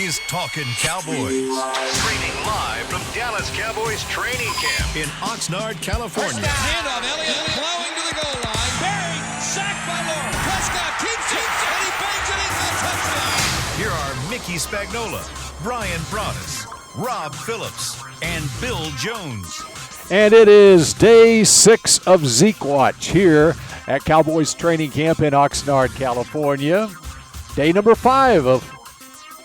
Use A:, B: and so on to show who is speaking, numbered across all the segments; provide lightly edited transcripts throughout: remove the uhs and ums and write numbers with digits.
A: Today's Talkin Cowboys. Streaming live from Dallas Cowboys training camp in Oxnard, California.
B: Handoff, Elliott plowing to the goal line. Buried, sacked by Morris. Prescott keeps it, and he bangs it in for the touchdown.
A: Here are Mickey Spagnola, Brian Broaddus, Rob Phillips, and Bill Jones.
C: And it is day 6 of Zeke Watch here at Cowboys training camp in Oxnard, California. Day number 5 of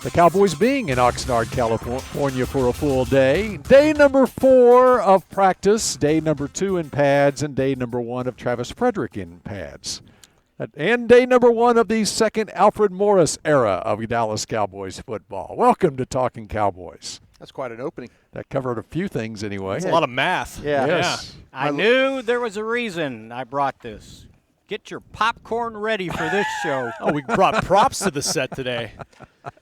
C: the Cowboys being in Oxnard, California for a full day. Day number 4 of practice, day number 2 in pads, and day number 1 of Travis Frederick in pads. And day number 1 of the second Alfred Morris era of Dallas Cowboys football. Welcome to Talkin Cowboys.
D: That's quite an opening.
C: That covered a few things anyway.
E: That's a lot of math.
D: Yeah.
C: Yes.
F: I knew there was a reason I brought this. Get your popcorn ready for this show.
E: Oh, we brought props to the set today.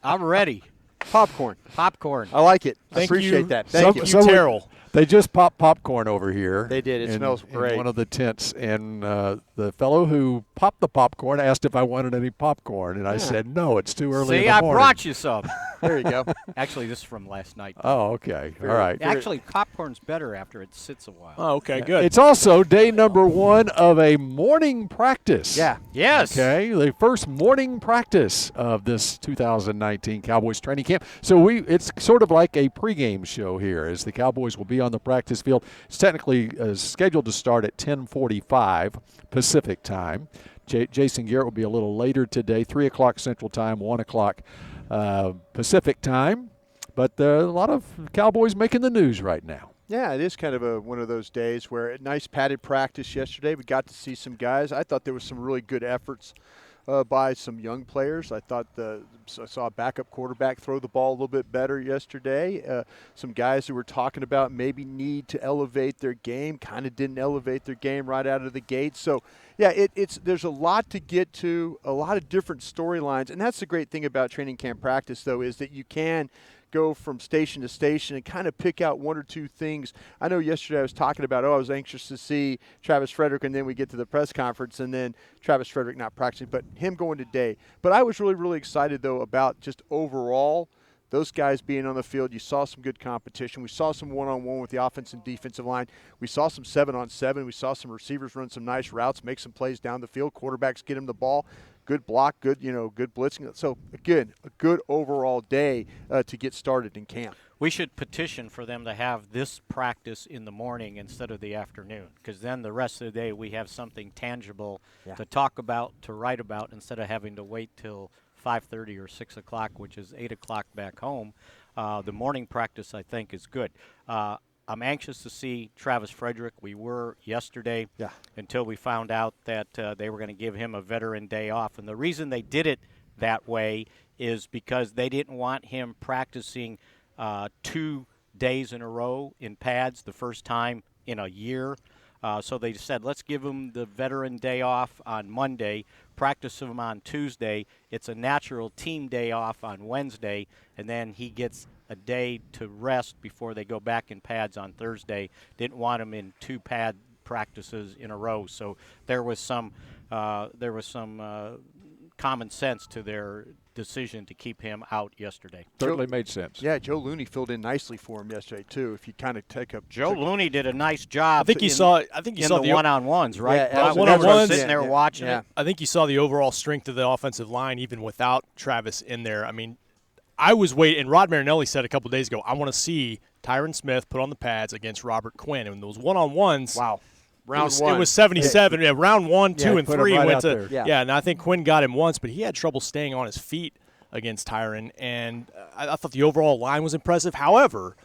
F: I'm ready.
D: Popcorn.
F: Popcorn.
D: I like it. I
E: Thank
D: appreciate
E: you.
D: that. Thank you.
E: Thank you, Terrell.
C: They just popped popcorn over here.
D: They did. It smells great.
C: In one of the tents. And the fellow who popped the popcorn asked if I wanted any popcorn. And I said, no, it's too early in
F: See,
C: the
F: I
C: morning.
F: brought you some.
D: There you go.
F: Actually, this is from last night.
C: Oh, okay. All right.
F: Actually, popcorn's better after it sits a while.
E: Oh, okay, good.
C: It's also day number 1 of a morning practice.
D: Yeah.
F: Yes.
C: Okay, the first morning practice of this 2019 Cowboys training camp. So it's sort of like a pregame show here as the Cowboys will be on the practice field. It's technically scheduled to start at 10:45 Pacific time. Jason Garrett will be a little later today, 3 o'clock Central Time, 1 o'clock Pacific time. But there are a lot of Cowboys making the news right now.
D: Yeah, it is kind of one of those days where a nice padded practice yesterday. We got to see some guys. I thought there was some really good efforts by some young players. I thought I saw a backup quarterback throw the ball a little bit better yesterday. Some guys who were talking about maybe need to elevate their game, kind of didn't elevate their game right out of the gate. So, yeah, there's a lot to get to, a lot of different storylines. And that's the great thing about training camp practice, though, is that you can go from station to station and kind of pick out one or two things. I know yesterday I was talking about, I was anxious to see Travis Frederick, and then we get to the press conference, and then Travis Frederick not practicing, but him going today. But I was really, really excited, though, about just overall those guys being on the field. You saw some good competition. We saw some one-on-one with the offense and defensive line. We saw some 7-on-7. We saw some receivers run some nice routes, make some plays down the field. Quarterbacks get him the ball. Good block, good blitzing. So, again, a good overall day to get started in camp.
F: We should petition for them to have this practice in the morning instead of the afternoon, because then the rest of the day we have something tangible to talk about, to write about, instead of having to wait till 5:30 or 6 o'clock, which is 8 o'clock back home. The morning practice, I think, is good. I'm anxious to see Travis Frederick. We were yesterday until we found out that they were going to give him a veteran day off. And the reason they did it that way is because they didn't want him practicing 2 days in a row in pads the first time in a year. So they said, let's give him the veteran day off on Monday, practice him on Tuesday. It's a natural team day off on Wednesday, and then he gets a day to rest before they go back in pads on Thursday. Didn't want him in 2 pad practices in a row. So there was some common sense to their decision to keep him out yesterday.
C: Certainly made sense.
D: Yeah, Joe Looney filled in nicely for him yesterday too. If you kind of take up
F: Joe Looney did a nice job.
E: I think you saw
F: the one-on-ones, right?
D: Yeah,
E: one-on-ones.
F: Sitting there watching it.
E: I think you saw the overall strength of the offensive line even without Travis in there. I mean, I was waiting, and Rod Marinelli said a couple days ago, I want to see Tyron Smith put on the pads against Robert Quinn. And those one-on-ones.
D: Wow. Round one.
E: It was 77. Yeah, round 1, 2, and
C: put him
E: 3
C: right
E: went
C: out
E: to.
C: there.
E: Yeah, and I think Quinn got him once, but he had trouble staying on his feet against Tyron. And I thought the overall line was impressive. However,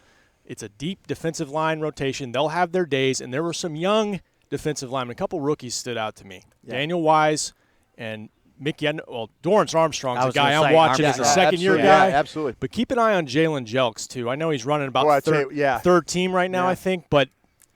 E: it's a deep defensive line rotation. They'll have their days, and there were some young defensive linemen. A couple rookies stood out to me. Yeah. Daniel Wise and Mickey, Dorrance Armstrong's a guy I'm watching as a second-year guy.
D: Yeah, absolutely.
E: But keep an eye on Jalen Jelks, too. I know he's running about third team right now, I think, but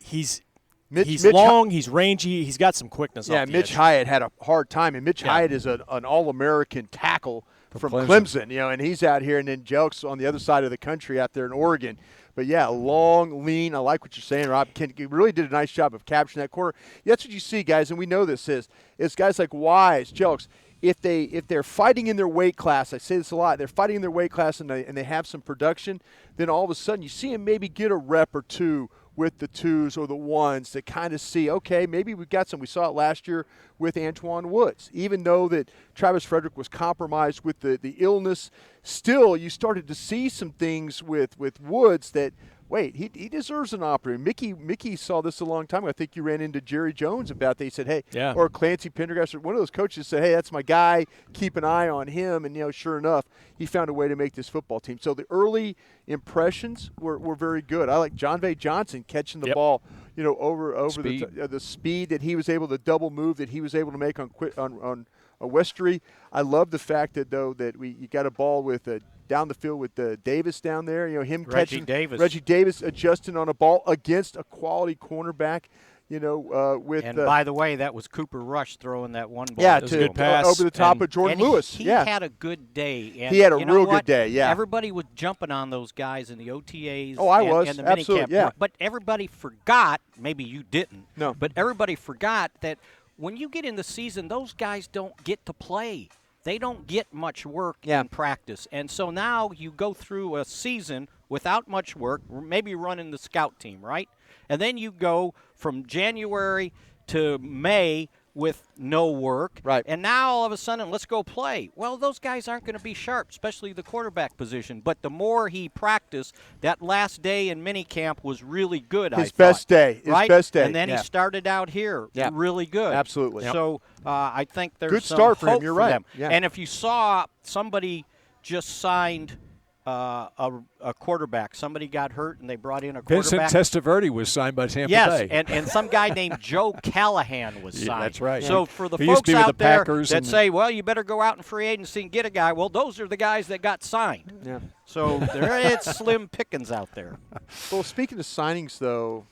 E: he's long, he's rangy, he's got some quickness off the
D: Mitch
E: edge.
D: Hyatt had a hard time, and Mitch Hyatt is an All-American tackle from Clemson, and he's out here, and then Jelks on the other side of the country out there in Oregon. But, yeah, long, lean. I like what you're saying, Rob. You really did a nice job of capturing that corner. That's what you see, guys, and we know this is guys like Wise, Jelks. if they're fighting in their weight class, I say this a lot, they're fighting in their weight class and they have some production, then all of a sudden you see them maybe get a rep or two with the twos or the ones to kind of see, okay, maybe we've got some. We saw it last year with Antoine Woods. Even though that Travis Frederick was compromised with the illness, still you started to see some things with Woods that, wait, he deserves an opportunity. Mickey saw this a long time ago. I think you ran into Jerry Jones about that. He said, hey,
E: yeah.
D: Or Clancy Pendergast, one of those coaches said, hey, that's my guy. Keep an eye on him. And, sure enough, he found a way to make this football team. So the early impressions were very good. I like John V. Johnson catching the ball, over
C: speed.
D: the speed that he was able to double move that he was able to make on Westry. I love the fact that, though, that you got a ball with down the field with Davis down there. Him catching Reggie Davis adjusting on a ball against a quality cornerback.
F: By the way, that was Cooper Rush throwing that one ball.
D: Yeah,
E: a good pass.
D: Over the top of Jordan Lewis.
F: He had a good day. And
D: he had a real good day. Yeah,
F: everybody was jumping on those guys in the OTAs.
D: Oh, I was
F: and the
D: absolutely.
F: minicamp.
D: Yeah,
F: but everybody forgot. Maybe you didn't.
D: No,
F: but everybody forgot that when you get in the season, those guys don't get to play. They don't get much work in practice. And so now you go through a season without much work, maybe running the scout team, right? And then you go from January to May with no work.
D: Right.
F: And now all of a sudden, let's go play. Well, those guys aren't going to be sharp, especially the quarterback position. But the more he practiced, that last day in minicamp was really good,
D: His best day.
F: Right?
D: His best day.
F: And then he started out here really good.
D: Absolutely.
F: So I think there's
D: good
F: some
D: start for him.
F: hope
D: You're
F: for
D: right.
F: them.
D: Yeah.
F: And if you saw somebody just signed a quarterback. Somebody got hurt, and they brought in a quarterback.
C: Vincent Testaverde was signed by Tampa Bay.
F: Yes, and some guy named Joe Callahan was signed.
C: That's right.
F: So for the
C: He used to
F: folks
C: be with
F: out
C: the
F: there
C: Packers
F: that say, well, you better go out in free agency and get a guy, well, those are the guys that got signed.
D: Yeah.
F: So it's slim pickings out there.
D: Well, speaking of signings, though,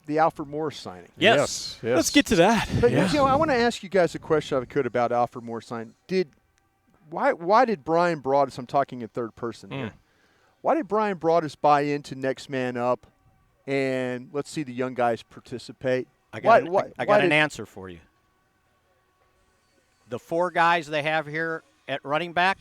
D: the Alfred Morris signing.
C: Yes.
E: Let's get to that.
D: But I want to ask you guys a question if I could about Alfred Morris signing. Why did Brian Broaddus, I'm talking in third person here, why did Brian Broaddus buy into Next Man Up and let's see the young guys participate?
F: I got an answer for you. The 4 guys they have here at running back,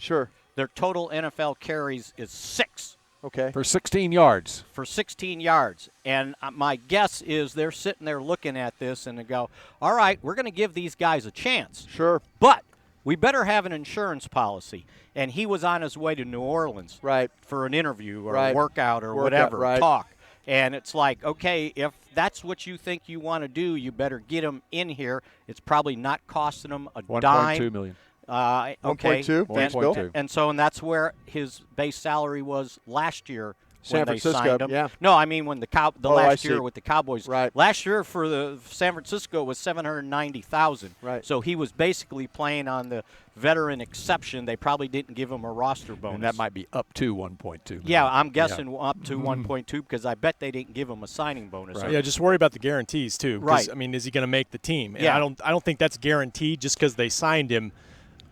F: their total NFL carries is 6.
D: Okay.
C: For 16 yards.
F: For 16 yards. And my guess is they're sitting there looking at this and they go, all right, we're going to give these guys a chance.
D: Sure.
F: But we better have an insurance policy. And he was on his way to New Orleans for an interview or a workout or whatever, talk. And it's like, okay, if that's what you think you want to do, you better get him in here. It's probably not costing him a dime.
C: $1.2 million.
F: Okay.
D: 1.2.
F: And that's where his base salary was last year.
D: San Francisco,
F: signed him.
D: yeah.
F: No, I mean when the last year with the Cowboys.
D: Right.
F: Last year for the San Francisco was $790,000.
D: Right.
F: So he was basically playing on the veteran exception. They probably didn't give him a roster bonus.
C: And that might be up to 1.2.
F: Yeah, I'm guessing up to 1.2 because I bet they didn't give him a signing bonus.
C: Right.
E: Yeah, just worry about the guarantees too.
F: Right.
E: I mean, is he going to make the team? And
F: yeah.
E: I don't think that's guaranteed just because they signed him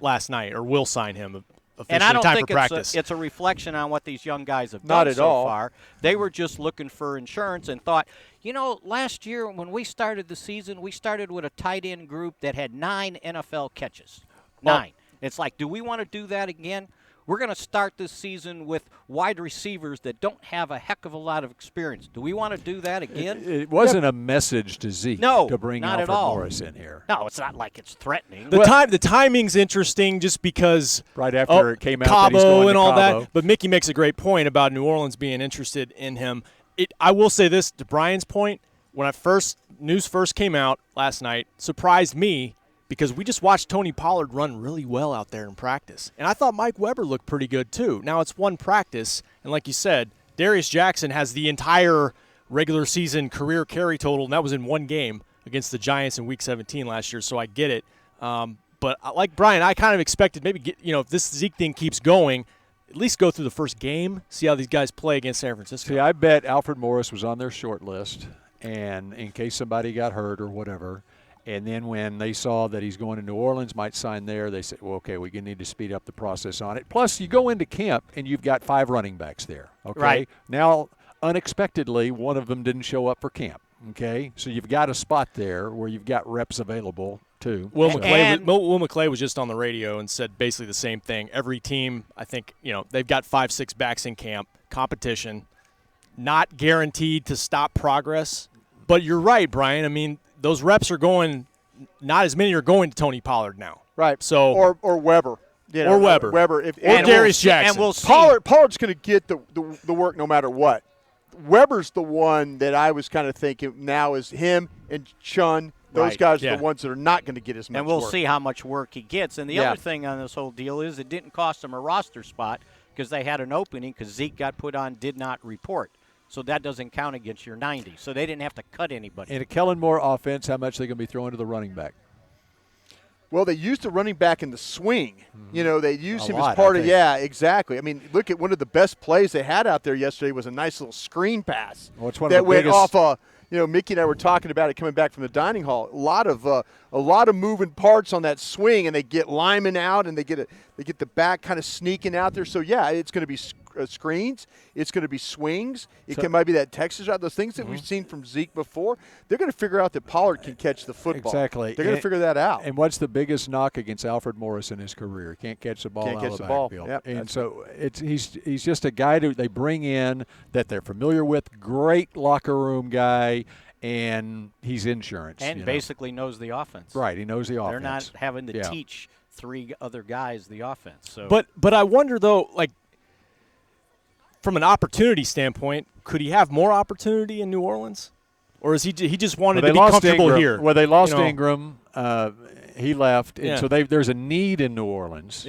E: last night or will sign him.
F: And I don't
E: time
F: think
E: for practice.
F: it's a reflection on what these young guys have
D: Not
F: done
D: at
F: so
D: all.
F: far. They were just looking for insurance and thought, last year when we started the season, we started with a tight end group that had 9 NFL catches. 9. It's like, do we want to do that again? We're going to start this season with wide receivers that don't have a heck of a lot of experience. Do we want to do that again?
C: It wasn't a message to Zeke to bring
F: not
C: Alfred
F: at all.
C: Morris in here.
F: No, it's not like it's threatening.
E: The timing's interesting just because
C: right after it came out
E: Cabo
C: that he's going
E: and
C: to
E: all
C: Cabo.
E: that. But Mickey makes a great point about New Orleans being interested in him. I will say this to Brian's point. When news first came out last night, surprised me because we just watched Tony Pollard run really well out there in practice. And I thought Mike Weber looked pretty good too. Now it's one practice, and like you said, Darius Jackson has the entire regular season career carry total, and that was in one game against the Giants in Week 17 last year, so I get it. But like Brian, I kind of expected maybe if this Zeke thing keeps going, at least go through the first game, see how these guys play against San Francisco.
C: See, I bet Alfred Morris was on their short list, and in case somebody got hurt or whatever. And then when they saw that he's going to New Orleans, might sign there, they said, well, okay, we need to speed up the process on it. Plus, you go into camp, and you've got 5 running backs there, okay?
F: Right.
C: Now, unexpectedly, one of them didn't show up for camp, okay? So you've got a spot there where you've got reps available too.
E: Will McClay was just on the radio and said basically the same thing. Every team, I think, they've got 5-6 backs in camp, competition, not guaranteed to stop progress. But you're right, Brian. I mean, those reps are going – not as many are going to Tony Pollard now.
D: Right.
E: So
D: or Weber.
E: Or Weber.
D: Or
E: Darius Jackson.
D: And we'll see. Pollard's going to get the work no matter what. Weber's the one that I was kind of thinking now is him and Chun. Those guys are the ones that are not going to get as much work.
F: And we'll see how much work he gets. And the other thing on this whole deal is it didn't cost him a roster spot because they had an opening because Zeke got put on, did not report. So that doesn't count against your 90. So they didn't have to cut anybody.
C: In a Kellen Moore offense, how much are they going to be throwing to the running back?
D: Well, they used the running back in the swing.
C: Mm-hmm.
D: They used him as part of – yeah, exactly. I mean, look at one of the best plays they had out there yesterday was a nice little screen pass that went off Mickey and I were talking about it coming back from the dining hall. A lot of moving parts on that swing, and they get linemen out, and they get the back kind of sneaking out there. So, yeah, it's going to be screens. It's going to be swings. Might be that Texas route. Those things that we've seen from Zeke before, they're going to figure out that Pollard can catch the football.
C: Exactly.
D: They're going to figure that out.
C: And what's the biggest knock against Alfred Morris in his career? He can't catch the ball out of the backfield.
D: Yep.
C: And so he's just a guy that they bring in that they're familiar with, great locker room guy, and he's insurance.
F: And basically knows the offense.
C: Right, he knows the offense.
F: They're not having to teach 3 other guys the offense. So.
E: But I wonder, though, like, from an opportunity standpoint, could he have more opportunity in New Orleans? Or is he just wanted to be comfortable here?
C: Well, they lost Ingram. He left, and so there's a need in New Orleans.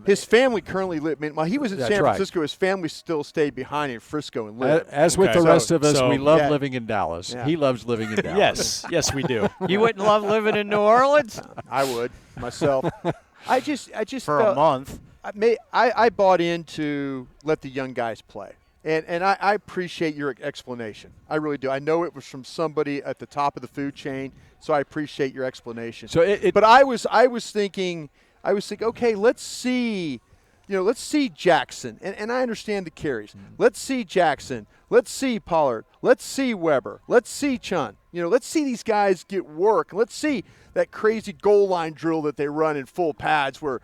D: His family currently live. While he was in San Francisco, his family still stayed behind in Frisco and lived.
C: As with the rest of us, we love living in Dallas. Yeah. He loves living in Dallas.
E: Yes, we do.
F: You wouldn't love living in New Orleans?
D: I would myself. I just
F: for a month.
D: I bought into let the young guys play. And I appreciate your explanation. I really do. I know it was from somebody at the top of the food chain, so I appreciate your explanation.
C: So
D: but I was thinking, okay, let's see Jackson. And I understand the carries. Let's see Jackson. Let's see Pollard. Let's see Weber. Let's see Chun. Let's see these guys get work. Let's see that crazy goal line drill that they run in full pads where,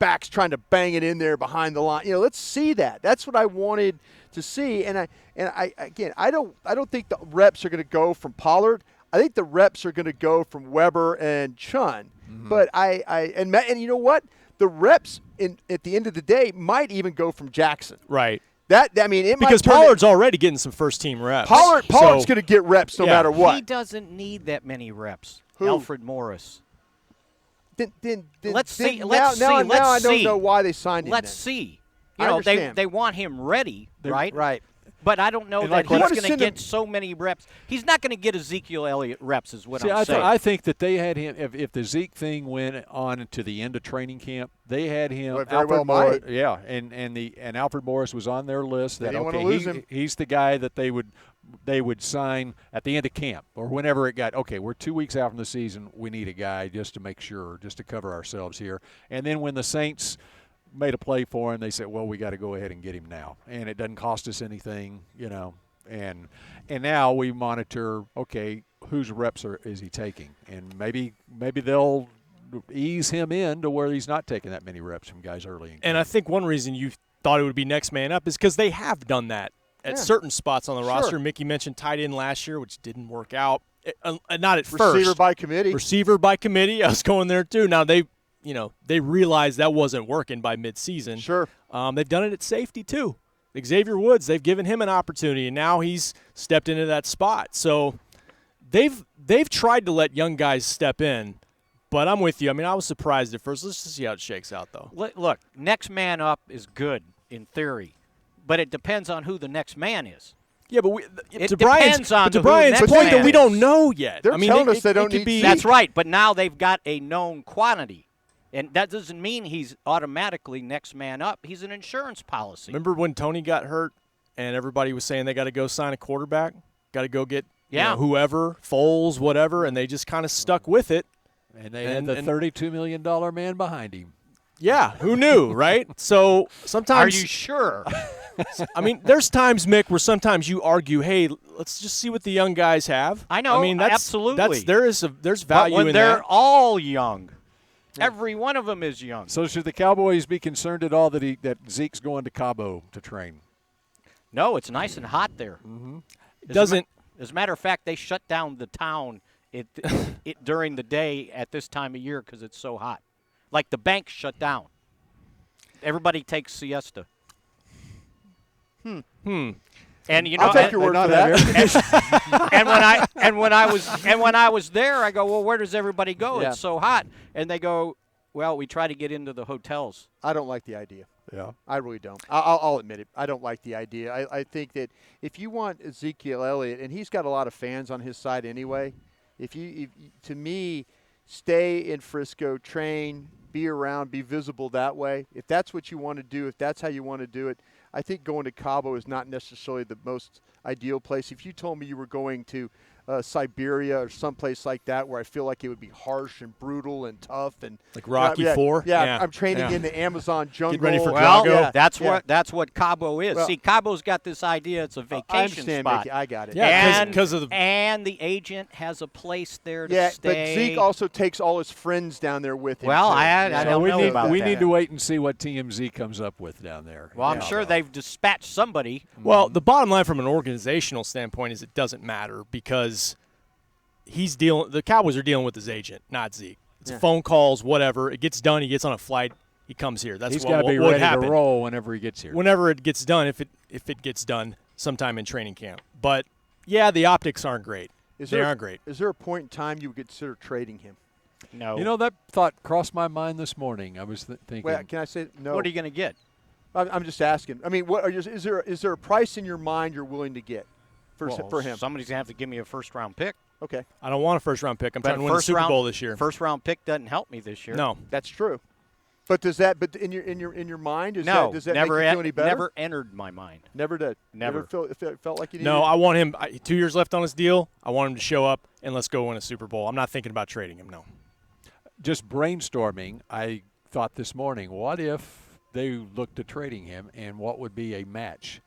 D: back's trying to bang it in there behind the line. Let's see that. That's what I wanted to see. And I don't think the reps are going to go from Pollard. I think the reps are going to go from Weber and Chun. Mm-hmm. But and you know what? The reps at the end of the day might even go from Jackson.
E: Right.
D: Because
E: Pollard's already getting some first-team reps.
D: Pollard's going to get reps no matter what.
F: He doesn't need that many reps.
D: Who?
F: Alfred Morris.
D: Let's see. Now I don't know why they signed him.
F: Let's see. They want him ready, right?
D: Right.
F: But I don't know that he's going to get so many reps. He's not going to get Ezekiel Elliott reps is what I'm saying.
C: I think that they had him, if the Zeke thing went on to the end of training camp, they had him.
D: Alfred Morris,
C: yeah, and Alfred Morris was on their list.
D: They didn't want to lose him.
C: He's the guy that they would sign at the end of camp or whenever it got, okay, we're 2 weeks out from the season, we need a guy just to make sure, just to cover ourselves here. And then when the Saints – made a play for him, they said, well, we got to go ahead and get him now. And it doesn't cost us anything, And now we monitor, okay, whose reps is he taking? And maybe they'll ease him in to where he's not taking that many reps from guys early in camp.
E: And I think one reason you thought it would be next man up is because they have done that at certain spots on the roster. Mickey mentioned tight end last year, which didn't work out. Not at first.
D: Receiver by committee.
E: Receiver by committee. I was going there too. Now they realized that wasn't working by midseason.
D: Sure.
E: They've done it at safety too. Xavier Woods, they've given him an opportunity, and now he's stepped into that spot. So they've tried to let young guys step in, but I'm with you. I was surprised at first. Let's just see how it shakes out, though.
F: Look, next man up is good in theory, but it depends on who the next man is.
E: Yeah, but
F: to Brian's point
E: that we don't know yet.
D: They're telling us they don't need.
F: That's right, but now they've got a known quantity. And that doesn't mean he's automatically next man up. He's an insurance policy.
E: Remember when Tony got hurt and everybody was saying they got to go sign a quarterback, got to go get whoever, Foles, whatever, and they just kind of stuck with it.
C: And they had the $32 million man behind him.
E: Yeah, who knew, right? So sometimes.
F: Are you sure?
E: I mean, there's times, Mick, where sometimes you argue, hey, let's just see what the young guys have.
F: I know,
E: I mean,
F: absolutely.
E: There's
F: But
E: value
F: when
E: in
F: they're
E: that.
F: all young, every one of them is young.
C: So should the Cowboys be concerned at all that Zeke's going to Cabo to train?
F: No, it's nice and hot there.
E: Doesn't
F: As a matter of fact, they shut down the town during the day at this time of year because it's so hot. Like the bank shut down. Everybody takes siesta. And you know,
D: I'll take your word for that.
F: and when I was there, I go, well, where does everybody go?
D: Yeah.
F: It's so hot. And they go, well, we try to get into the hotels.
D: I don't like the idea.
C: Yeah.
D: I really don't. I'll admit it. I don't like the idea. I think that if you want Ezekiel Elliott, and he's got a lot of fans on his side anyway, to me, stay in Frisco, train, be around, be visible that way. If that's what you want to do, if that's how you want to do it, I think going to Cabo is not necessarily the most ideal place. If you told me you were going to Siberia or someplace like that where I feel like it would be harsh and brutal and tough and
E: Like Rocky IV?
D: Yeah,
E: Yeah.
D: I'm training in the Amazon jungle.
E: ready for
F: Well,
E: Drago.
F: that's what Cabo is.
D: Well,
F: See, Cabo's got this idea it's a vacation
D: I understand,
F: spot.
D: Mickey. I got it.
E: Yeah,
F: and,
E: because of the
F: and the agent has a place there to
D: Yeah,
F: stay.
D: but Zeke also takes all his friends down there with him.
F: Well,
D: too.
F: I
C: So
F: don't know about
C: we
F: that.
C: need to wait and see what TMZ comes up with down there.
F: Well, I'm
C: Yeah.
F: sure they've dispatched somebody.
E: Well, the bottom line from an organizational standpoint is it doesn't matter because the Cowboys are dealing with his agent, not Zeke. It's phone calls, whatever. It gets done. He gets on a flight. He comes here. That's
C: He's
E: what
C: got to be
E: would
C: ready
E: happen.
C: to roll whenever he gets here.
E: Whenever it gets done, if it gets done sometime in training camp. But yeah, the optics aren't great. They aren't great.
D: Is there a point in time you would consider trading him?
F: No.
C: You know, that thought crossed my mind this morning. I was thinking.
D: Well, can I say no?
F: What are you going to get?
D: I'm just asking. I mean, is there a price in your mind you're willing to get for him?
F: Somebody's going to have to give me a first-round pick.
D: Okay,
E: I don't want a first-round pick. I'm
F: But
E: trying to win the
F: first
E: Super
F: round-
E: Bowl this year.
F: First-round pick doesn't help me this year.
E: No.
D: that's true. But does that? But in your mind, does that
F: never
D: make you feel any better?
F: never entered my mind.
D: Never did.
F: Never.
D: Felt like you needed.
E: No, I want him. 2 years left on his deal. I want him to show up and let's go win a Super Bowl. I'm not thinking about trading him. No.
C: Just brainstorming, I thought this morning, what if they looked at trading him and what would be a match?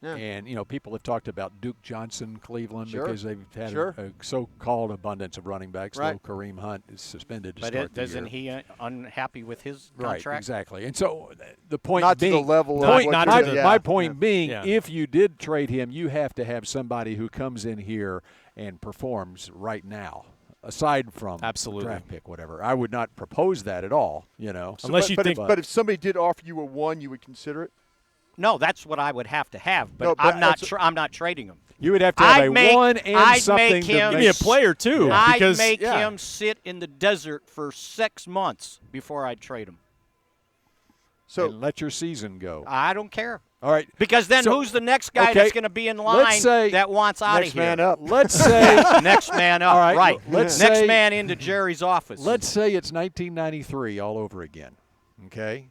D: Yeah.
C: And, you know, people have talked about Duke Johnson, Cleveland,
D: Sure.
C: because they've had
D: Sure.
C: a so-called abundance of running backs.
D: Right.
C: Though Kareem Hunt is suspended to
F: But
C: start the
F: isn't
C: year.
F: he unhappy with his
C: Right,
F: contract?
C: exactly. And so the point
D: Not to
C: being,
D: the level of
C: point-
D: what
E: not
C: my,
E: to the-
C: my point being,
E: Yeah.
C: if you did trade him, you have to have somebody who comes in here and performs right now, aside from
E: Absolutely.
C: draft pick, whatever. I would not propose that at all, you know.
E: Unless you think-
D: But if somebody did offer you a 1, you would consider it.
F: No, that's what I would have to have. But,
D: No, but
F: I'm not trading him.
C: You would have to have
F: I'd
C: a
F: make-
C: one and
F: I'd
C: something
F: make
C: to
F: him-
E: Give me a player, too.
F: I'd
E: Because
F: make
C: yeah.
F: him sit in the desert for 6 months before I'd trade him.
D: So
C: and let your season go.
F: I don't care.
C: All right.
F: Because then
C: So-
F: who's the next guy
C: okay,
F: that's going to be in line
C: say
F: that wants out
D: next
F: of here?
D: man up.
C: Let's say
F: Next man up.
C: All right,
F: Right.
C: let's
F: Next
C: say-
F: man into Jerry's office.
C: let's say it's 1993 all over again. Okay?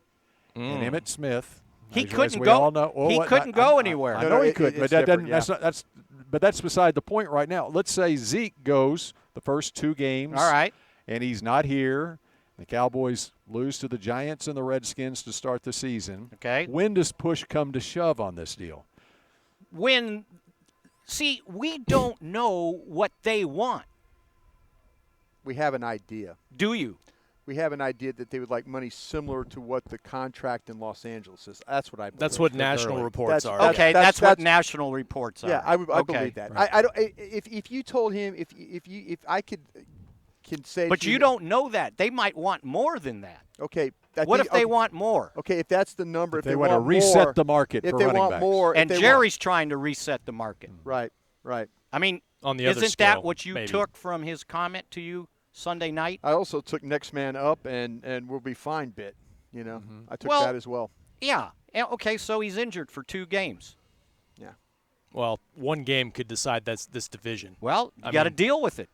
C: And Emmitt Smith.
F: He
C: as
F: couldn't
C: we
F: go-
C: all know,
F: he couldn't go anywhere.
C: I
D: No,
C: know
D: no,
C: he
D: it-
C: couldn't, but
D: it's
C: that
D: different,
C: doesn't. But that's beside the point right now. Let's say Zeke goes the first 2 games.
F: All right.
C: And he's not here. The Cowboys lose to the Giants and the Redskins to start the season.
F: Okay.
C: When does push come to shove on this deal?
F: See, we don't know what they want,
D: we have an idea.
F: do you?
D: We have an idea that they would like money similar to what the contract in Los Angeles is. That's what I believe.
E: That's what national
C: early.
E: reports
D: That's-
E: are.
F: Okay,
D: that's-
F: that's what
D: that's-
F: national reports are.
D: Yeah, I
F: Okay.
D: believe that.
C: Right.
D: I don't. If you told him if I can say.
F: But
D: to
F: you don't know that. They might want more than that.
D: Okay.
F: What if they want more?
D: Okay, if that's the number, if
C: They want to
D: want
C: reset
D: more,
C: the market
D: if
C: for
D: they
C: running
D: want
C: backs.
D: more,
F: And
D: if they
F: Jerry's trying to reset the market.
D: right.
F: I mean,
E: On the other
F: isn't
E: scale,
F: that what you
E: maybe.
F: took from his comment to you Sunday night?
D: I also took next man up and we'll be fine bit. You know, I took
F: Well-
D: that as well.
F: Yeah. Okay, so he's injured for 2 games.
D: Yeah.
E: Well, 1 game could decide that's this division.
F: Well, you
E: I
F: got to
E: mean-
F: deal with it.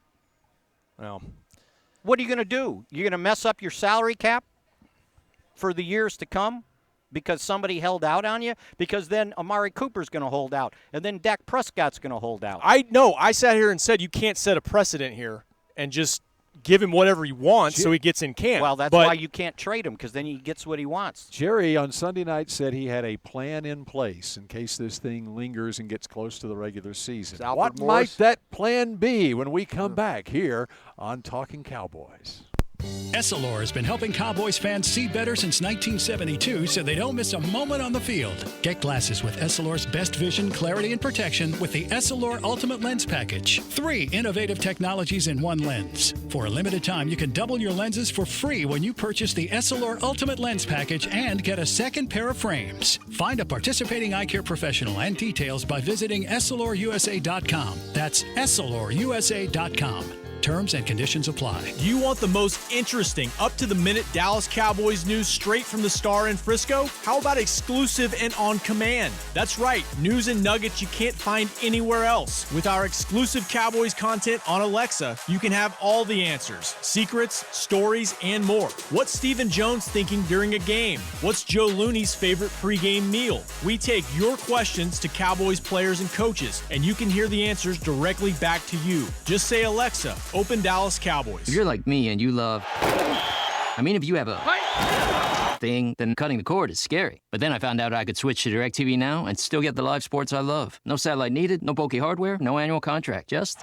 E: Well,
F: What are you going to do? You're going to mess up your salary cap for the years to come because somebody held out on you? Because then Amari Cooper's going to hold out, and then Dak Prescott's going to hold out.
E: I sat here and said you can't set a precedent here and just give him whatever he wants so he gets in camp.
F: Well, that's why you can't trade him, because then he gets what he wants.
C: Jerry on Sunday night said he had a plan in place in case this thing lingers and gets close to the regular season. What might that plan be when we come back here on Talkin Cowboys?
G: Essilor has been helping Cowboys fans see better since 1972 so they don't miss a moment on the field. Get glasses with Essilor's best vision, clarity, and protection with the Essilor Ultimate Lens Package. 3 innovative technologies in one lens. For a limited time, you can double your lenses for free when you purchase the Essilor Ultimate Lens Package and get a second pair of frames. Find a participating eye care professional and details by visiting EssilorUSA.com. That's EssilorUSA.com. Terms and conditions apply.
E: Do you want the most interesting, up-to-the-minute Dallas Cowboys news straight from the Star in Frisco? How about exclusive and on command? That's right, news and nuggets you can't find anywhere else. With our exclusive Cowboys content on Alexa, you can have all the answers, secrets, stories, and more. What's Stephen Jones thinking during a game? What's Joe Looney's favorite pregame meal? We take your questions to Cowboys players and coaches, and you can hear the answers directly back to you. Just say, Alexa, open Dallas Cowboys.
H: If you're like me and you love... if you have a thing, then cutting the cord is scary. But then I found out I could switch to DirecTV Now and still get the live sports I love. No satellite needed, no bulky hardware, no annual contract, just...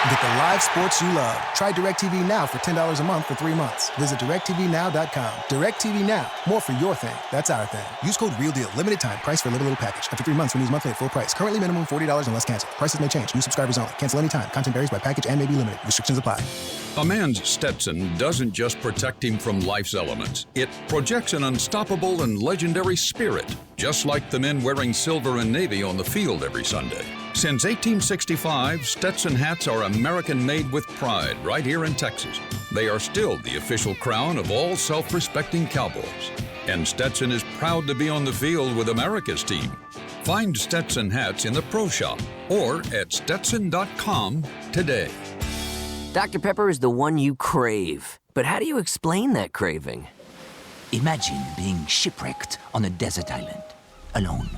I: Get the live sports you love. Try DirecTV Now for $10 a month for 3 months. Visit DirecTVNow.com. DirecTV Now. More for your thing. That's our thing. Use code REALDEAL. Limited time. Price for little package. After 3 months, renews monthly at full price. Currently minimum $40 unless canceled. Prices may change. New subscribers only. Cancel anytime. Content varies by package and may be limited. Restrictions apply.
J: A man's Stetson doesn't just protect him from life's elements. It projects an unstoppable and legendary spirit, just like the men wearing silver and navy on the field every Sunday. Since 1865, Stetson hats are American-made with pride right here in Texas. They are still the official crown of all self-respecting Cowboys. And Stetson is proud to be on the field with America's team. Find Stetson hats in the Pro Shop or at Stetson.com today.
K: Dr. Pepper is the one you crave. But how do you explain that craving?
L: Imagine being shipwrecked on a desert island, alone.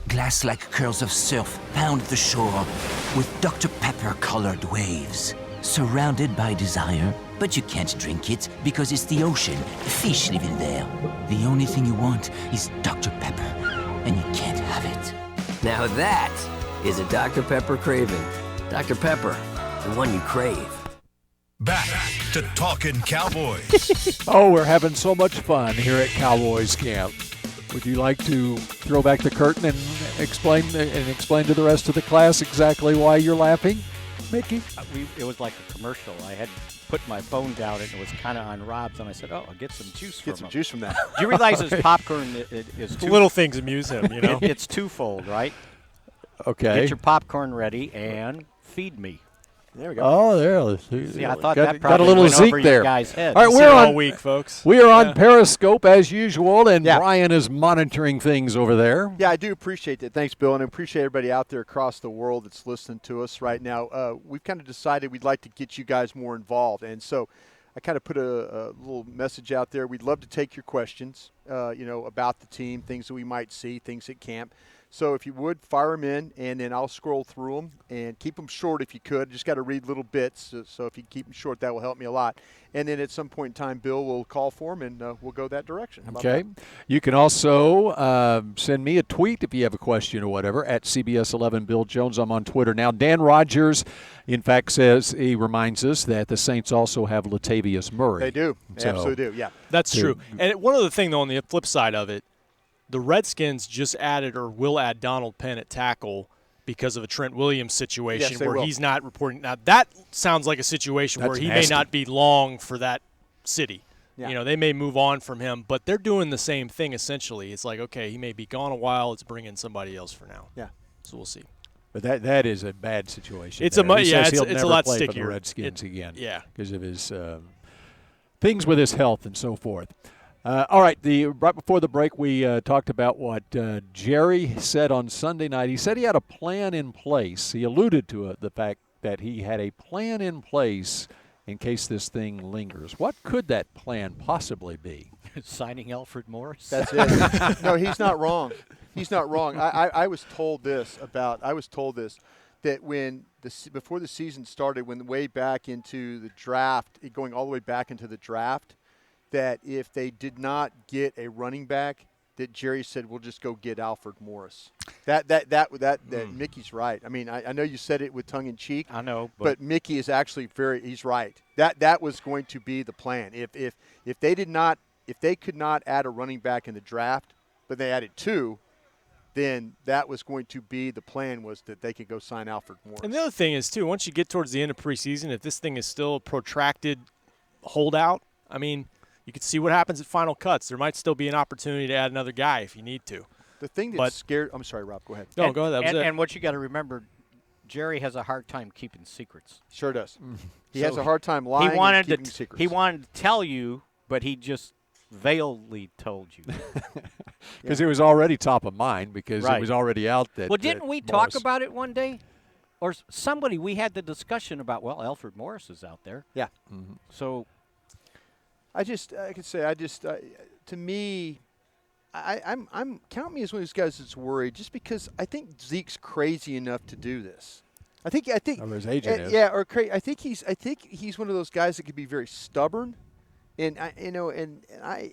L: Glass-like curls of surf pound the shore with Dr. Pepper-colored waves. Surrounded by desire, but you can't drink it because it's the ocean, fish living there. The only thing you want is Dr. Pepper, and you can't have it.
K: Now that is a Dr. Pepper craving. Dr. Pepper, the one you crave.
A: Back to Talkin Cowboys.
C: Oh, we're having so much fun here at Cowboys Camp. Would you like to throw back the curtain and explain to the rest of the class exactly why you're laughing, Mickey?
F: It was like a commercial. I had put my phone down and it was kind of on Rob's, and I said, "Oh, I'll get some juice from him."
D: Get some juice from that.
F: Do you realize his popcorn is
E: little things amuse him, you know?
F: It's twofold, right?
C: Okay.
F: Get your popcorn ready and feed me.
D: There we go.
C: Oh, there.
F: See, I thought
C: got
F: that
C: a
F: probably
C: little
F: went
C: Zeke
F: over
C: there.
F: your guys' heads.
C: All right,
E: We're all week, folks.
C: We are on Periscope as usual, and Brian is monitoring things over there.
D: Yeah, I do appreciate that. Thanks, Bill, and I appreciate everybody out there across the world that's listening to us right now. We've kind of decided we'd like to get you guys more involved, and so I kind of put a little message out there. We'd love to take your questions, about the team, things that we might see, things at camp. So if you would, fire them in, and then I'll scroll through them and keep them short if you could. Just got to read little bits, so if you keep them short, that will help me a lot. And then at some point in time, Bill will call for them, and we'll go that direction. How about
C: Okay.
D: that?
C: You can also send me a tweet if you have a question or whatever, at CBS11 Bill Jones. I'm on Twitter now. Dan Rogers, in fact, he reminds us that the Saints also have Latavius Murray.
D: They do. They absolutely do, yeah.
E: That's true. And one other thing, though, on the flip side of it, the Redskins just added or will add Donald Penn at tackle because of a Trent Williams situation where he's not reporting. Now, that sounds like a situation where he may not be long for that city. Yeah. They may move on from him, but they're doing the same thing essentially. It's like, okay, he may be gone a while. Let's bring in somebody else for now.
D: Yeah.
E: So we'll see.
C: But that is a bad situation.
E: It's
C: there.
E: it's
C: never
E: a lot
C: play
E: stickier.
C: for the Redskins again.
E: Yeah.
C: Because of his things with his health and so forth. All right, right before the break, we talked about what Jerry said on Sunday night. He said he had a plan in place. He alluded to the fact that he had a plan in place in case this thing lingers. What could that plan possibly be?
F: Signing Alfred Morris?
D: That's it. No, he's not wrong. He's not wrong. I was told this. that before the season started, when way back into the draft, going all the way back into the draft, that if they did not get a running back, that Jerry said, we'll just go get Alfred Morris. That Mickey's right. I mean, I know you said it with tongue in cheek.
F: I know,
D: but Mickey is actually he's right. That was going to be the plan. If they could not add a running back in the draft, but they added 2, then that was going to be the plan, was that they could go sign Alfred Morris.
E: And the other thing is, too, once you get towards the end of preseason, if this thing is still a protracted holdout, I mean, you can see what happens at final cuts. There might still be an opportunity to add another guy if you need to.
D: The thing that scared – I'm sorry, Rob, go ahead.
E: No, go ahead. That was it.
F: And what you got to remember, Jerry has a hard time keeping secrets.
D: Sure does. He has a hard time lying and keeping secrets.
F: He wanted to tell you, but he just veiledly told you.
C: Because it was already top of mind, because it was already out that.
F: Well, didn't we talk about it one day? Or somebody, we had the discussion about, Alfred Morris is out there.
D: Yeah.
F: Mm-hmm. So
D: to me, I'm count me as one of those guys that's worried, just because I think Zeke's crazy enough to do this. I think
C: or his agent is.
D: Yeah, or crazy. I think he's one of those guys that could be very stubborn, and I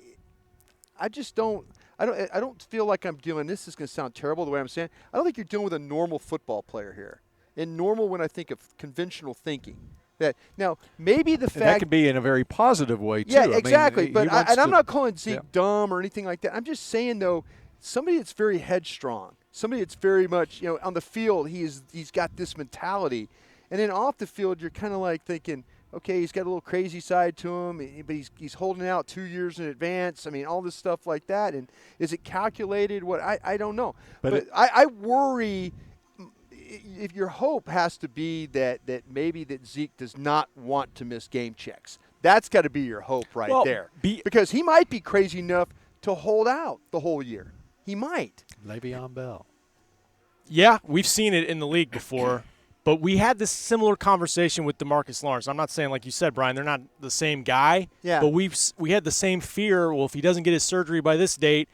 D: just don't. I don't feel like I'm dealing. This is going to sound terrible the way I'm saying. I don't think you're dealing with a normal football player here. And normal, when I think of conventional thinking. That now maybe the fact
C: that could be in a very positive way too.
D: Yeah, exactly.
C: I mean,
D: I'm not calling Zeke dumb or anything like that. I'm just saying, though, somebody that's very headstrong, somebody that's very much, on the field, he's got this mentality, and then off the field, you're kind of like thinking, okay, he's got a little crazy side to him, but he's holding out 2 years in advance. I mean, all this stuff like that. And is it calculated? What I don't know. But I worry. If your hope has to be that maybe that Zeke does not want to miss game checks, that's got to be your hope there. Because he might be crazy enough to hold out the whole year. He might.
C: Le'Veon Bell.
E: Yeah, we've seen it in the league before. But we had this similar conversation with DeMarcus Lawrence. I'm not saying, like you said, Brian, they're not the same guy.
D: Yeah.
E: But we had the same fear. Well, if he doesn't get his surgery by this date.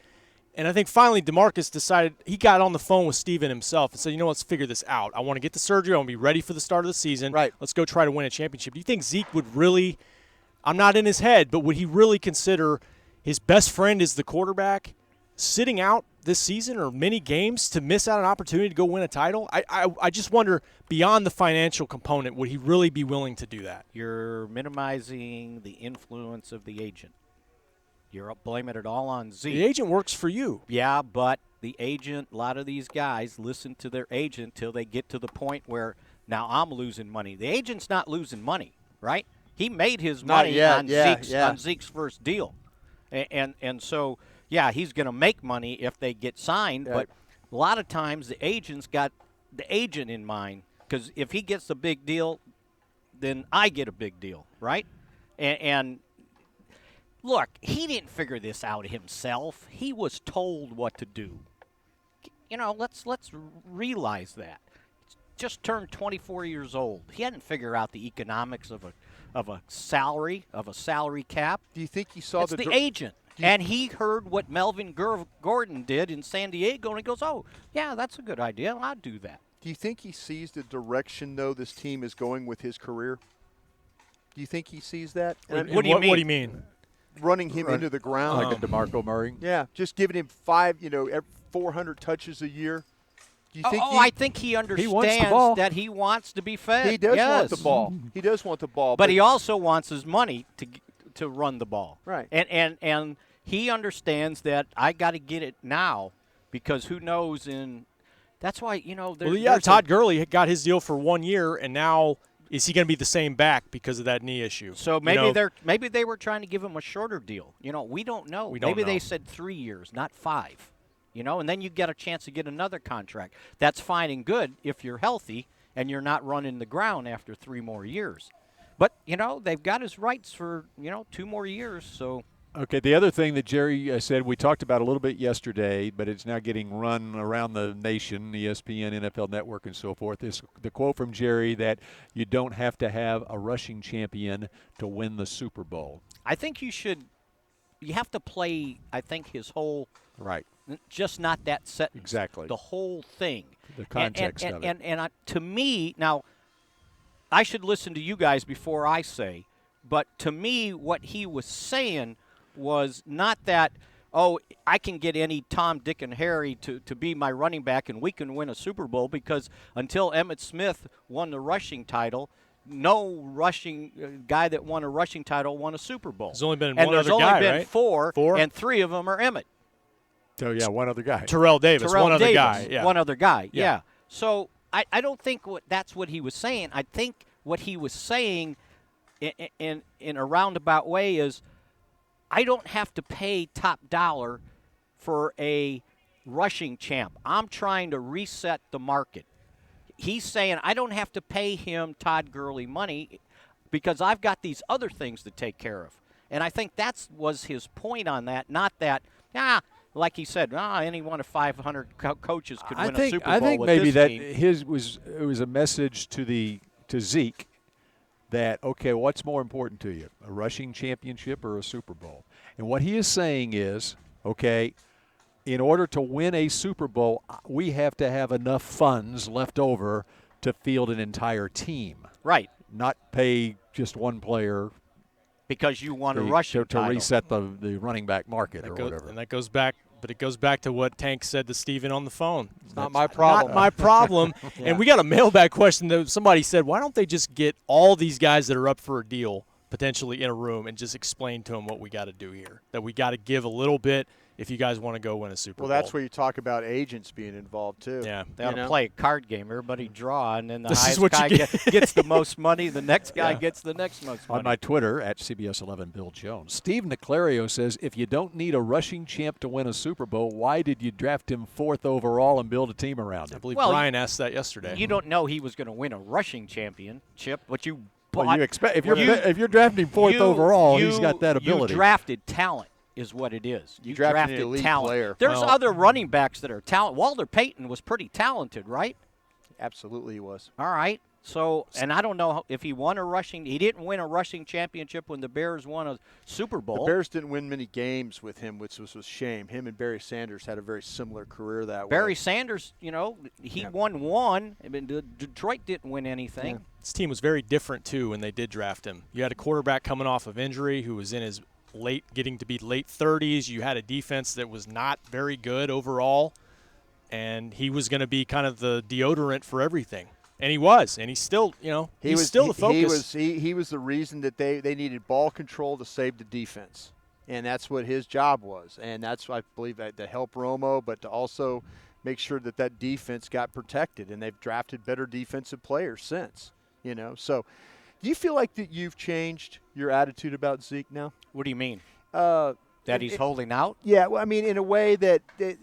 E: And I think finally DeMarcus decided, he got on the phone with Steven himself and said, let's figure this out. I want to get the surgery. I want to be ready for the start of the season.
D: Right.
E: Let's go try to win a championship. Do you think Zeke would really, I'm not in his head, but would he really consider his best friend is the quarterback sitting out this season or many games to miss out an opportunity to go win a title? I just wonder, beyond the financial component, would he really be willing to do that?
F: You're minimizing the influence of the agent. You're blaming it all on Zeke.
E: The agent works for you.
F: Yeah, but the agent, a lot of these guys listen to their agent till they get to the point where, now I'm losing money. The agent's not losing money, right? He made his money on Zeke's first deal. And so, yeah, he's going to make money if they get signed, but a lot of times the agent's got the agent in mind, because if he gets a big deal, then I get a big deal, right? And look, he didn't figure this out himself. He was told what to do. Let's realize that. Just turned 24 years old. He hadn't figured out the economics of a salary cap.
D: Do you think he saw
F: it's the agent? And he heard what Melvin Gordon did in San Diego, and he goes, "Oh, yeah, that's a good idea. I'll do that."
D: Do you think he sees the direction, though, this team is going with his career? Do you think he sees that?
E: What do you mean? What do you mean?
D: Running him into the ground.
C: Like a DeMarco Murray?
D: Yeah, just giving him 400 touches a year. Do you think
F: I think he understands that he wants to be fed.
D: He does want the ball. He does want the ball.
F: But he also wants his money to run the ball.
D: Right.
F: And he understands that I got to get it now, because who knows that's why,
E: Todd Gurley got his deal for 1 year, and now – is he going to be the same back because of that knee issue?
F: So maybe they were trying to give him a shorter deal. We don't know. Maybe they said 3 years, not 5. And then you get a chance to get another contract. That's fine and good if you're healthy and you're not running the ground after 3 more years. But, they've got his rights for, 2 more years, so.
C: Okay, the other thing that Jerry said, we talked about a little bit yesterday, but it's now getting run around the nation, ESPN, NFL Network, and so forth, is the quote from Jerry that you don't have to have a rushing champion to win the Super Bowl.
F: I think you have to play, his whole.
C: Right.
F: Just not that set.
C: Exactly.
F: The whole thing.
C: the context of it.
F: And to me, now, I should listen to you guys before I say, but to me, what he was saying was not that, oh, I can get any Tom, Dick, and Harry to be my running back and we can win a Super Bowl, because until Emmitt Smith won the rushing title, no rushing guy that won a rushing title won a Super Bowl.
E: There's only been
F: and
E: one
F: there's
E: other
F: only
E: guy,
F: been
E: right?
F: four, and 3 of them are Emmitt.
C: So, yeah, one other guy.
E: Terrell Davis, one other guy. Yeah.
F: One other guy, yeah. So I don't think that's what he was saying. I think what he was saying in a roundabout way is, I don't have to pay top dollar for a rushing champ. I'm trying to reset the market. He's saying I don't have to pay him Todd Gurley money because I've got these other things to take care of. And I think that was his point on that, not that, like he said, any one of 500 coaches could win a Super Bowl.
C: I think
F: with
C: maybe
F: this
C: that
F: team.
C: it was a message to Zeke that, okay, what's more important to you, a rushing championship or a Super Bowl? And what he is saying is, okay, in order to win a Super Bowl, we have to have enough funds left over to field an entire team.
F: Right.
C: Not pay just one player.
F: Because you want a rushing
C: to reset the running back market whatever.
E: And that goes back, but it goes back to what Tank said to Steven on the phone.
D: It's not my problem.
E: Not my problem.
F: Yeah.
E: And we got a mailbag question that somebody said, why don't they just get all these guys that are up for a deal potentially in a room and just explain to them what we got to do here, that we got to give a little bit if you guys want to go win a Super Bowl.
D: Well, that's where you talk about agents being involved, too.
E: Yeah.
F: They ought to play a card game. Everybody draw, and then the
E: This is
F: highest
E: what
F: guy
E: you
F: gets the most money. The next guy gets the next most money.
C: On my Twitter, at CBS11 Bill Jones, Steve Niclario says, if you don't need a rushing champ to win a Super Bowl, why did you draft him 4th overall and build a team around him?
E: I believe Brian asked that yesterday.
F: You don't know he was going to win a rushing championship, but you bought.
C: Well, you expect if you're drafting 4th overall, he's got that ability.
F: You drafted talent. Is what it is. You
D: drafted an elite
F: talent.
D: player.
F: There's other running backs that are talented. Walter Payton was pretty talented, right?
D: Absolutely he was.
F: All right. So, and I don't know if he won a rushing. He didn't win a rushing championship when the Bears won a Super Bowl.
D: The Bears didn't win many games with him, which was a shame. Him and Barry Sanders had a very similar career that way.
F: Barry Sanders, he won one. I mean, Detroit didn't win anything.
E: Yeah. This team was very different, too, when they did draft him. You had a quarterback coming off of injury who was in his getting to be late 30s. You had a defense that was not very good overall, and he was going to be kind of the deodorant for everything. And he was, and he's still, he's still the focus.
D: He was the reason that they needed ball control to save the defense, and that's what his job was. And that's, I believe, to help Romo, but to also make sure that defense got protected. And they've drafted better defensive players since, So do you feel like that you've changed your attitude about Zeke now?
F: What do you mean? That he's holding out?
D: Yeah, well, I mean, in a way that do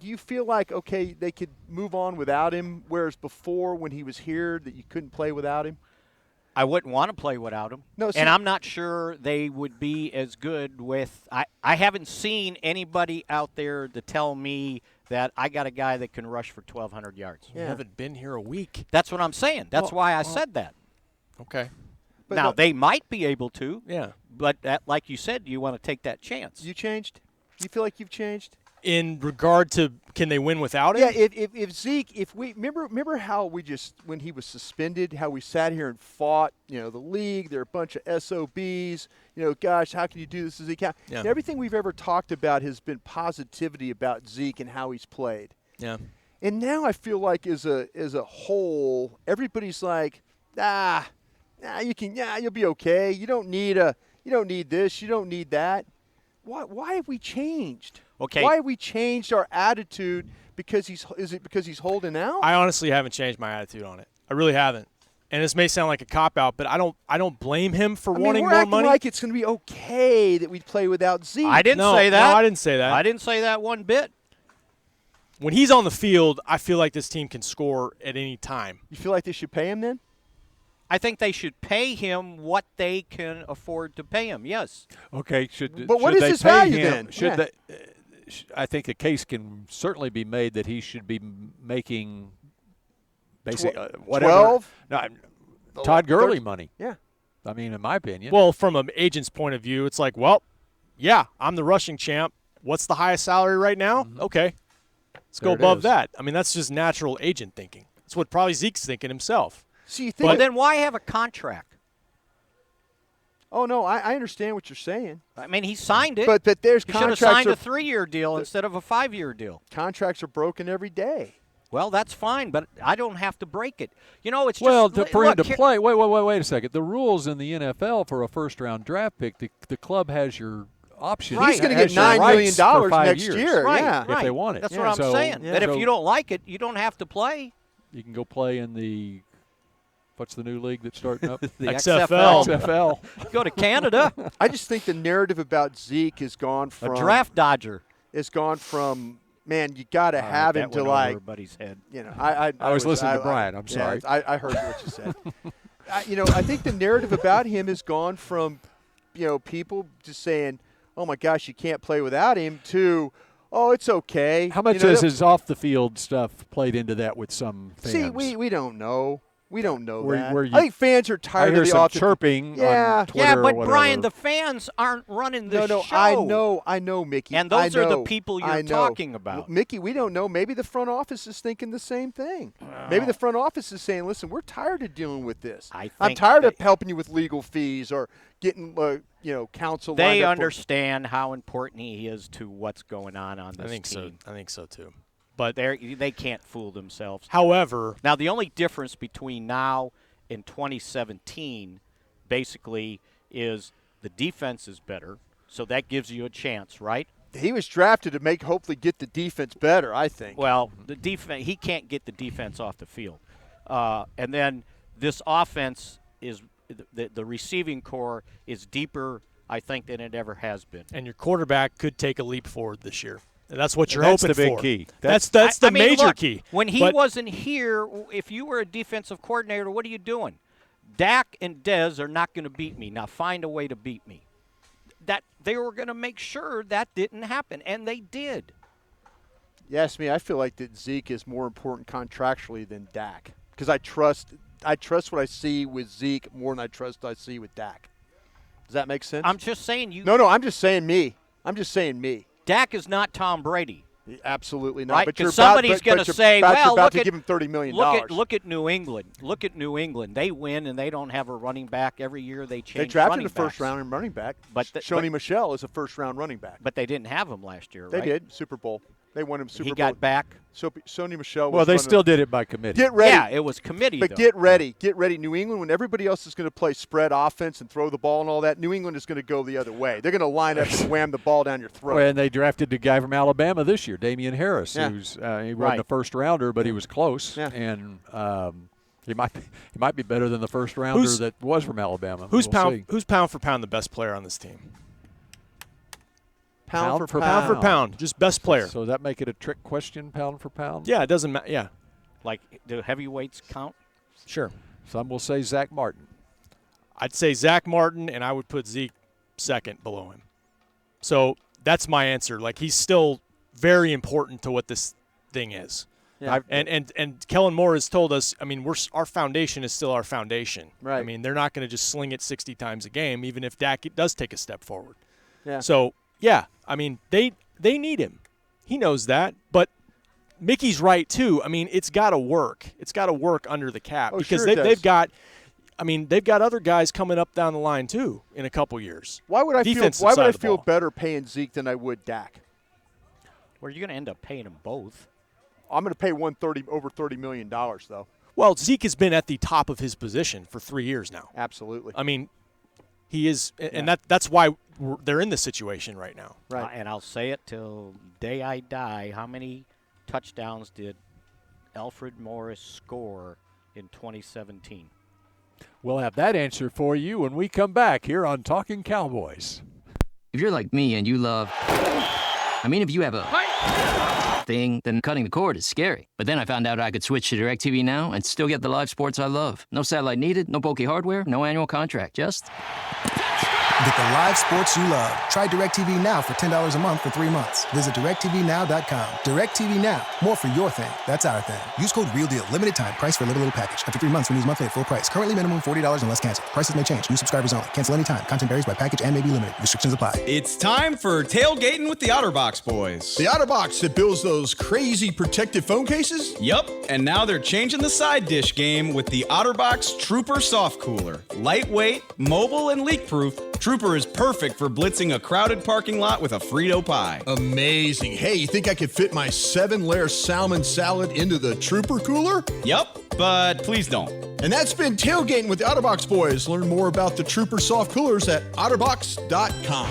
D: you feel like, okay, they could move on without him, whereas before when he was here that you couldn't play without him?
F: I wouldn't want to play without him.
D: No,
F: and I'm not sure they would be as good with I haven't seen anybody out there to tell me that I got a guy that can rush for 1,200 yards.
E: You haven't been here a week.
F: That's what I'm saying. That's why I said that.
E: Okay.
D: But
F: now, they might be able to.
E: Yeah.
F: But like you said, you want to take that chance.
D: You changed? You feel like you've changed?
E: In regard to can they win without him?
D: Yeah, if Zeke, if we remember how we just, when he was suspended, how we sat here and fought, the league, they're a bunch of SOBs, gosh, how can you do this to Zeke?
E: Yeah.
D: Everything we've ever talked about has been positivity about Zeke and how he's played.
E: Yeah.
D: And now I feel like as a whole, everybody's like, you'll be okay. You don't need this, you don't need that. Why have we changed?
F: Okay.
D: Why have we changed our attitude? Because is it because he's holding out?
E: I honestly haven't changed my attitude on it. I really haven't. And this may sound like a cop out, but I don't blame him for wanting
D: we're
E: more
D: acting
E: money.
D: like it's going to be okay that we play without Zeke.
F: I didn't say that.
E: No, I didn't say that.
F: I didn't say that one bit.
E: When he's on the field, I feel like this team can score at any time.
D: You feel like they should pay him then?
F: I think they should pay him what they can afford to pay him. Yes.
C: Okay.
D: But what
C: should
D: is
C: they
D: his
C: pay
D: value
C: him?
D: then?
C: Should
D: Yeah.
C: they? I think a case can certainly be made that he should be making basically whatever.
D: 12?
C: No, Todd Gurley money.
D: Yeah.
C: I mean, in my opinion.
E: Well, from an agent's point of view, it's like, well, yeah, I'm the rushing champ. What's the highest salary right now?
C: Mm-hmm.
E: Okay. Let's go above that. I mean, that's just natural agent thinking. That's what probably Zeke's thinking himself.
D: So you think
F: but then why have a contract?
D: Oh, no, I understand what you're saying.
F: I mean, he signed it.
D: But there's
F: he should have signed a 3-year deal instead of a 5-year deal.
D: Contracts are broken every day.
F: Well, that's fine, but I don't have to break it. You know, it's
C: well,
F: just
C: for him to play. Wait a second. The rules in the NFL for a first-round draft pick, the club has your option.
D: Right. He's going to get $9 million next year.
F: Right,
D: yeah,
C: if they want it.
F: That's what I'm saying.
D: Yeah.
F: That if you don't like it, you don't have to play.
C: You can go play in the. What's the new league that's starting up?
F: The
C: XFL.
F: Go to Canada.
D: I just think the narrative about Zeke has gone from
F: a draft dodger.
D: It's gone from, man, you got to have him to like
F: everybody's head.
D: You know,
C: I was listening to Brian. I'm sorry.
D: I heard what you said. I think the narrative about him has gone from, people just saying, "Oh my gosh, you can't play without him," to, "Oh, it's okay."
C: How much has his off the field stuff played into that with some fans?
D: See, we don't know. We don't know that.
C: I
D: think fans are tired
C: of
D: the
C: some chirping on Twitter
F: but
C: or whatever.
F: Brian, the fans aren't running the show.
D: I know, Mickey.
F: And those are the people you're talking about.
D: Mickey, we don't know. Maybe the front office is thinking the same thing. Maybe the front office is saying, "Listen, we're tired of dealing with this. I'm tired of helping you with legal fees or getting, counsel."
F: They understand how important he is to what's going on this team.
E: I think so too.
F: But they can't fool themselves.
E: However,
F: now the only difference between now and 2017 basically is the defense is better, so that gives you a chance, right?
D: He was drafted to hopefully get the defense better, I think.
F: Well, the defense, he can't get the defense off the field. And then this offense is the receiving core is deeper, I think, than it ever has been.
E: And your quarterback could take a leap forward this year. And that's what you're hoping for.
C: That's the big key.
E: That's the major key.
F: When he wasn't here, if you were a defensive coordinator, what are you doing? Dak and Dez are not going to beat me. Now find a way to beat me. That they were going to make sure that didn't happen, and they did.
D: You ask me, I feel like that Zeke is more important contractually than Dak because I trust what I see with Zeke more than I trust what I see with Dak. Does that make sense?
F: I'm just saying you.
D: No, I'm just saying me.
F: Dak is not Tom Brady.
D: Absolutely not.
F: Right?
D: Because
F: somebody's going to say, "Well,
D: look at give him $30 million."
F: Look at New England. Look at New England. They win, and they don't have a running back every year. They change.
D: They drafted
F: running
D: a first-round running back.
F: But
D: Shoney Michel is a first-round running back.
F: But they didn't have him last year.
D: They
F: right?
D: did Super Bowl. They won him Super Bowl.
F: He got back.
D: So Sony Michel.
C: Well, they still did it by committee.
D: Get ready.
F: Yeah, it was committee.
D: But get ready. New England, when everybody else is going to play spread offense and throw the ball and all that, New England is going to go the other way. They're going to line up and wham the ball down your throat.
C: Well, and they drafted the guy from Alabama this year, Damian Harris, who's he wasn't a first rounder, but he was close, and he might be better than the first rounder that was from Alabama.
E: Who's pound for pound the best player on this team?
D: Pound for
E: pound, just best player.
C: So that make it a trick question, pound for pound?
E: Yeah, it doesn't matter. Yeah.
F: Like, do heavyweights count?
E: Sure.
C: Some will say Zach Martin.
E: I'd say Zach Martin, and I would put Zeke second below him. So that's my answer. Like, he's still very important to what this thing is.
D: Yeah.
E: And Kellen Moore has told us, I mean, our foundation is still our foundation.
D: Right.
E: I mean, they're not going to just sling it 60 times a game, even if Dak does take a step forward.
D: Yeah.
E: So, yeah, I mean, they need him. He knows that. But Mickey's right, too. I mean, it's got to work. It's got to work under the cap because they've got other guys coming up down the line, too, in a couple years.
D: Why would I feel better paying Zeke than I would Dak?
F: Well, you're going to end up paying them both.
D: I'm going to pay over $30 million, though.
E: Well, Zeke has been at the top of his position for 3 years now.
D: Absolutely.
E: I mean, he is, and that's why they're in this situation right now.
D: Right.
F: And I'll say it till day I die. How many touchdowns did Alfred Morris score in 2017?
C: We'll have that answer for you when we come back here on Talkin Cowboys.
H: If you're like me and you love, if you have a thing, then cutting the cord is scary. But then I found out I could switch to DirecTV Now and still get the live sports I love. No satellite needed, no bulky hardware, no annual contract, just
I: Get the live sports you love. Try DirecTV Now for $10 a month for 3 months. Visit DirecTVNow.com. DirecTV Now. More for your thing. That's our thing. Use code REALDEAL. Limited time. Price for little package. After 3 months, renews monthly at full price. Currently minimum $40 unless canceled. Prices may change. New subscribers only. Cancel anytime. Content varies by package and may be limited. Restrictions apply.
M: It's time for tailgating with the OtterBox boys.
N: The OtterBox that builds those crazy protective phone cases?
M: Yup, and now they're changing the side dish game with the OtterBox Trooper Soft Cooler. Lightweight, mobile, and leak-proof, Trooper is perfect for blitzing a crowded parking lot with a Frito pie.
N: Amazing. Hey, you think I could fit my 7-layer salmon salad into the Trooper cooler?
M: Yup, but please don't.
N: And that's been Tailgating with the OtterBox boys. Learn more about the Trooper soft coolers at otterbox.com.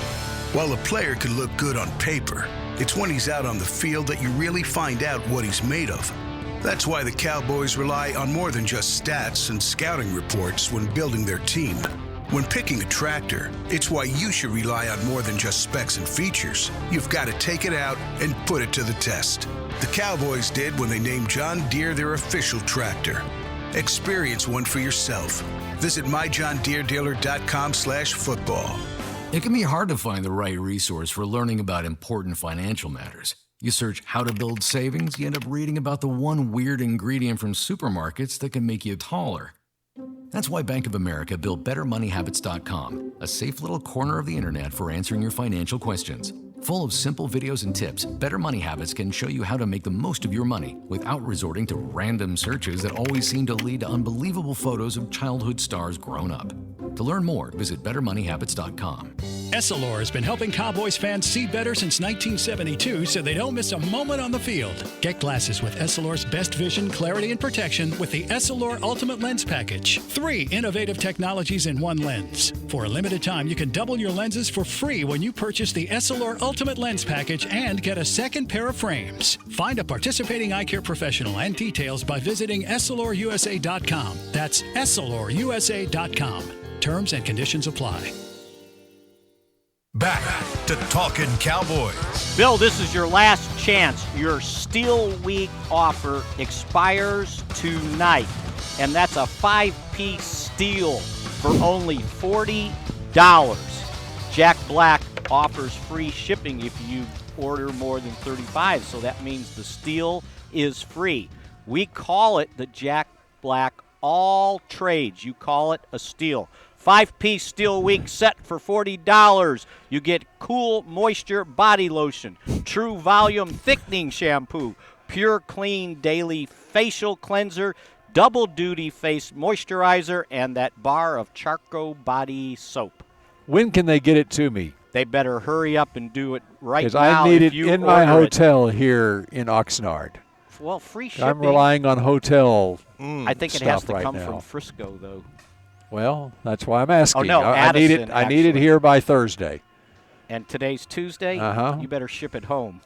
O: While a player could look good on paper, it's when he's out on the field that you really find out what he's made of. That's why the Cowboys rely on more than just stats and scouting reports when building their team. When picking a tractor, it's why you should rely on more than just specs and features. You've got to take it out and put it to the test. The Cowboys did when they named John Deere their official tractor. Experience one for yourself. Visit myjohndeeredealer.com/football.
P: It can be hard to find the right resource for learning about important financial matters. You search how to build savings, you end up reading about the one weird ingredient from supermarkets that can make you taller. That's why Bank of America built BetterMoneyHabits.com, a safe little corner of the internet for answering your financial questions. Full of simple videos and tips, Better Money Habits can show you how to make the most of your money without resorting to random searches that always seem to lead to unbelievable photos of childhood stars grown up. To learn more, visit BetterMoneyHabits.com.
G: Essilor has been helping Cowboys fans see better since 1972 so they don't miss a moment on the field. Get glasses with Essilor's best vision, clarity, and protection with the Essilor Ultimate Lens Package. 3 innovative technologies in one lens. For a limited time, you can double your lenses for free when you purchase the Essilor Ultimate Lens Package and get a second pair of frames. Find a participating eye care professional and details by visiting EssilorUSA.com. That's EssilorUSA.com. Terms and conditions apply.
A: Back to Talkin Cowboys.
F: Bill, this is your last chance. Your Steel Week offer expires tonight, and that's a 5-piece steel for only $40. Jack Black offers free shipping if you order more than 35, so that means the steel is free. We call it the Jack Black All Trades. You call it a steal. 5-piece Steel Week set for $40. You get Cool Moisture Body Lotion, True Volume Thickening Shampoo, Pure Clean Daily Facial Cleanser, Double Duty Face Moisturizer, and that bar of Charco Body Soap.
C: When can they get it to me?
F: They better hurry up and do it right now.
C: Because I need it in my hotel here in Oxnard.
F: Well, free shipping.
C: I'm relying on hotel
F: I think it has to come
C: now.
F: from Frisco, though.
C: Well, that's why I'm asking.
F: Oh, no,
C: I need it. I need it here by Thursday.
F: And today's Tuesday.
C: Uh-huh.
F: You better ship it home.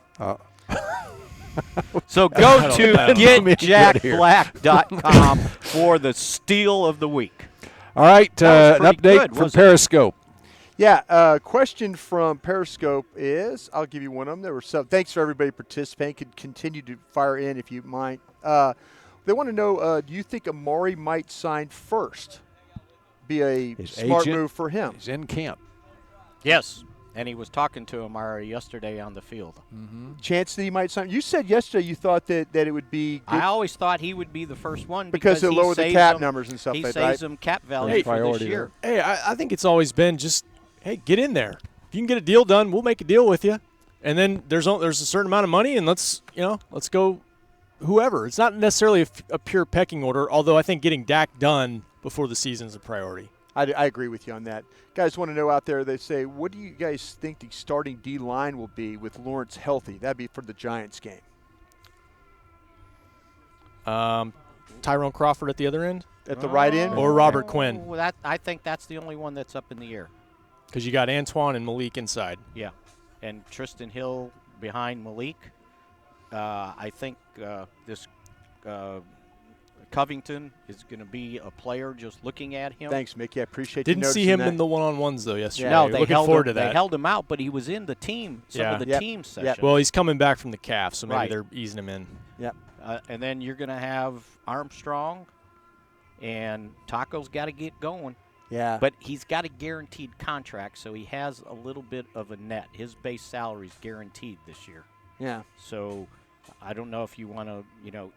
F: So go to getjackblack.com for the steal of the week.
C: All right, an update from Periscope.
D: Yeah, question from Periscope is, I'll give you one of them. There were some. Thanks for everybody participating. Could continue to fire in if you might. They want to know, do you think Amari might sign first? Be a smart move for him.
C: He's in camp.
F: Yes, and he was talking to Amari yesterday on the field.
D: Mm-hmm. Chance that he might sign. You said yesterday you thought that it would be good.
F: I always thought he would be the first one
D: because he'll lower the cap numbers and stuff like that.
F: He saves them cap value for this year.
E: Hey, I think it's always been just, hey, get in there. If you can get a deal done, we'll make a deal with you. And then there's a certain amount of money, and let's go whoever. It's not necessarily a pure pecking order, although I think getting Dak done before the season is a priority.
D: I agree with you on that. Guys want to know out there, they say, what do you guys think the starting D-line will be with Lawrence healthy? That'd be for the Giants game.
E: Tyrone Crawford at the other end?
D: At the right end?
E: Or Robert Quinn?
F: Well, I think that's the only one that's up in the air.
E: Because you got Antoine and Malik inside.
F: Yeah. And Tristan Hill behind Malik. I think this Covington is going to be a player just looking at him.
D: Thanks, Mickey. I appreciate
E: you noticing
F: see him
E: in the one-on-ones, though, yesterday.
F: No, they
E: they
F: held him out, but he was in the team, of the team sessions.
E: Well, he's coming back from the calf, so maybe they're easing him in.
D: Yep.
F: And then you're going to have Armstrong, and Taco's got to get going.
D: Yeah.
F: But he's got a guaranteed contract, so he has a little bit of a net. His base salary is guaranteed this year.
D: Yeah.
F: So I don't know if you want to,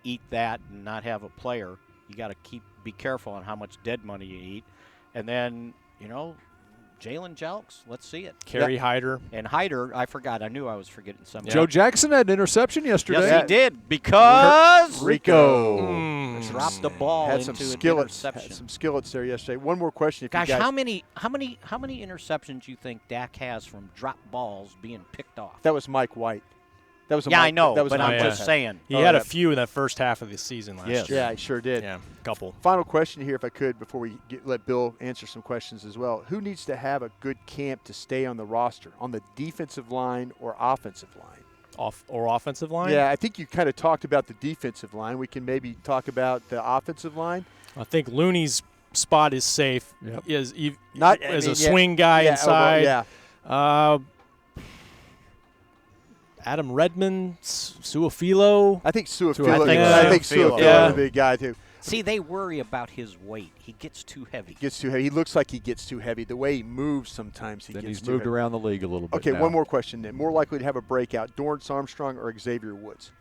F: eat that and not have a player. You got to be careful on how much dead money you eat. And then, Jalen Jelks, let's see it.
E: Kerry Hyder.
F: And Hyder, I forgot. I knew I was forgetting something.
C: Joe Jackson had an interception yesterday.
F: Yes, he did, because
D: Rico
F: dropped the ball
D: had
F: into
D: some
F: an
D: skillets.
F: interception.
D: Had some skillets there yesterday. One more question, if
F: Gosh,
D: you guys.
F: how many interceptions do you think Dak has from drop balls being picked off?
D: That was Mike White. That was a
F: Yeah,
D: Mike,
F: I know,
D: that was
F: but
D: a
F: I'm
D: Mike
F: just
D: White.
F: saying.
E: He had a few in that first half of the season last year.
D: Yeah, he sure did.
E: Yeah, a couple.
D: Final question here, if I could, before we let Bill answer some questions as well. Who needs to have a good camp to stay on the roster, on the defensive line or offensive line?
E: Offensive line?
D: Yeah, I think you kind of talked about the defensive line. We can maybe talk about the offensive line.
E: I think Looney's spot is safe.
D: Yep.
E: As a swing guy inside. Adam Redmond, Suafilo.
D: I think Suafilo.
F: I think
D: Suafilo is a big guy too.
F: See, they worry about his weight. He gets too heavy.
D: He looks like he gets too heavy. The way he moves, sometimes he
C: Then
D: gets
C: he's
D: too
C: moved
D: heavy.
C: around the league a little bit.
D: Okay,
C: now.
D: one more question then. More likely to have a breakout: Dorrance Armstrong or Xavier Woods?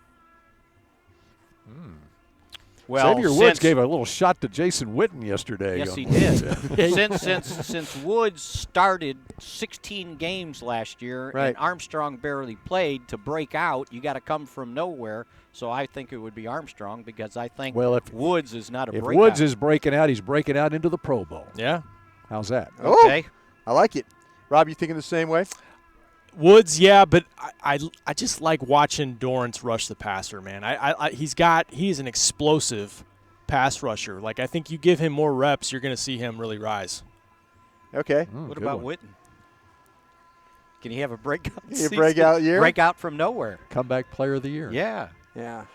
F: Well,
C: Xavier Woods gave a little shot to Jason Witten yesterday.
F: Yes, he did. since Woods started 16 games last year and Armstrong barely played, to break out, you got to come from nowhere. So I think it would be Armstrong, because I think Woods is not a breakout.
C: If Woods is breaking out, he's breaking out into the Pro Bowl.
E: Yeah.
C: How's that?
F: Okay.
D: I like it. Rob, you thinking the same way?
E: Woods, yeah, but I just like watching Dorrance rush the passer, man. He's an explosive pass rusher. Like, I think you give him more reps, you're going to see him really rise.
D: Okay.
F: What about Witten? Can he have a breakout season?
D: Breakout year?
F: Breakout from nowhere.
C: Comeback player of the year.
F: Yeah.
D: Yeah.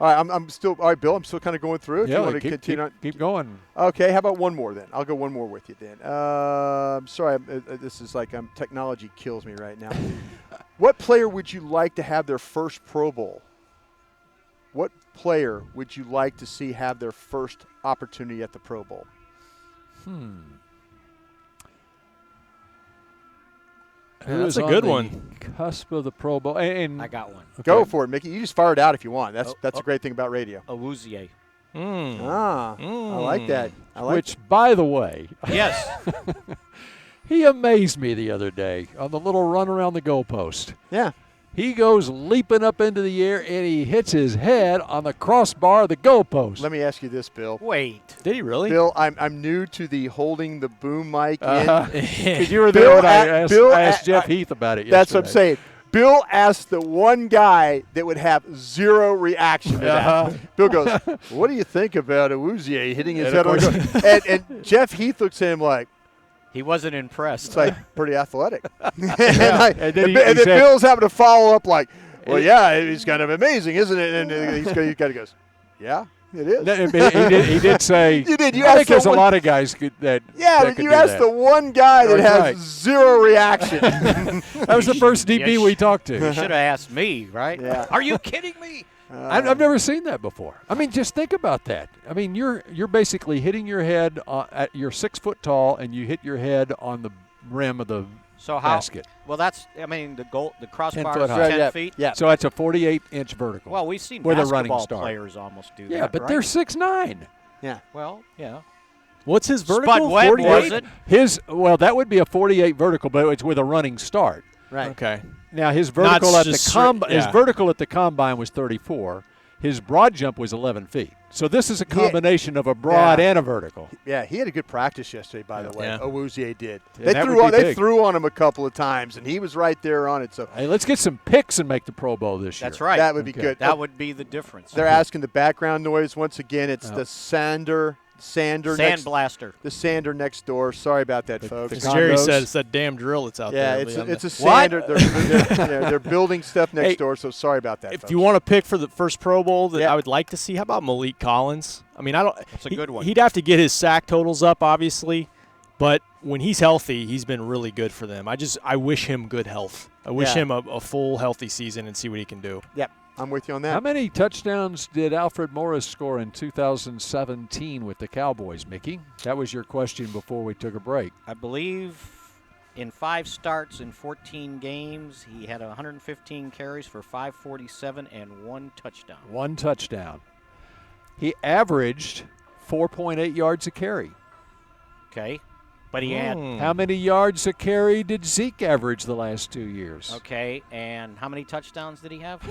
D: All right, I'm still – all right, Bill, I'm still kind of going through. If you want to continue on.
C: Keep going.
D: Okay, how about one more then? I'll go one more with you then. I'm sorry, this is like technology kills me right now. What player would you like to have their first Pro Bowl? What player would you like to see have their first opportunity at the Pro Bowl?
E: That's a good one.
C: Cusp of the Pro Bowl. And
F: I got one.
C: Okay.
D: Go for it, Mickey. You just fire it out if you want. That's a great thing about radio.
F: Awuzie.
D: I like that.
C: Which, by the way,
F: yes,
C: he amazed me the other day on the little run around the goalpost.
D: Yeah.
C: He goes leaping up into the air, and he hits his head on the crossbar of the goalpost.
D: Let me ask you this, Bill.
F: Wait.
E: Did he really?
D: Bill, I'm new to the holding the boom mic in.
C: Because you were there when I asked Jeff Heath about it yesterday.
D: That's what I'm saying. Bill asked the one guy that would have zero reaction to that. Bill goes, what do you think about Awuzie hitting his head on the goal? And Jeff Heath looks at him like,
F: he wasn't impressed.
D: It's like pretty athletic. and
C: then
D: then Bill's having to follow up like, well, yeah, it's kind of amazing, isn't it? And he kind of goes, yeah, it is.
C: He did say,
D: you did. You
C: I
D: asked
C: think there's a
D: one,
C: lot of guys that
D: yeah,
C: that
D: but
C: could
D: you
C: do
D: asked
C: that.
D: the one guy that has
C: right.
D: zero reaction.
C: That was the first DB we talked to.
F: You should have asked me, right?
D: Yeah.
F: Are you kidding me?
C: I've never seen that before. I mean, just think about that. I mean, you're basically hitting your head at you're 6 foot tall, and you hit your head on the rim of the basket.
F: Well, the crossbar
C: 10
F: is
C: foot high.
F: 10 feet.
C: Yeah. So that's a 48-inch vertical.
F: Well, we've seen
C: with a
F: basketball
C: running start.
F: players almost do that.
C: Yeah, but
F: right?
C: they're 6'9".
D: Yeah.
F: Well, yeah.
E: What's his vertical?
F: Spud Webb,
E: 48?
F: was it?
C: That would be a 48 vertical, but it's with a running start.
D: Right.
E: Okay.
C: Now his vertical his
E: yeah.
C: vertical at the combine was 34. His broad jump was 11 feet. So this is a combination of a broad and a vertical.
D: Yeah, he had a good practice yesterday, by the way.
E: Yeah.
D: Awuzie did.
C: Yeah,
D: they threw on him a couple of times, and he was right there on it. So
C: hey, let's get some picks and make the Pro Bowl this year.
F: That's right.
D: That would be good.
F: That would be the difference.
D: They're asking the background noise once again. It's the sander
F: Sandblaster.
D: The sander next door. Sorry about that, folks.
E: As Jerry said, it's that damn drill that's out there.
D: Yeah, it's a sander. They're building stuff next door, so sorry about that,
E: If
D: folks.
E: you want to pick for the first Pro Bowl that I would like to see, how about Malik Collins? I mean,
F: That's a good one.
E: He'd have to get his sack totals up, obviously, but when he's healthy, he's been really good for them. I wish him good health. I wish him a full healthy season and see what he can do.
D: Yep. I'm with you on that.
C: How many touchdowns did Alfred Morris score in 2017 with the Cowboys, Mickey? That was your question before we took a break.
F: I believe in 5 starts in 14 games, he had 115 carries for 547 and 1 touchdown.
C: 1 touchdown. He averaged 4.8 yards a carry.
F: Okay. But he had...
C: How many yards a carry did Zeke average the last 2 years?
F: Okay, and how many touchdowns did he have?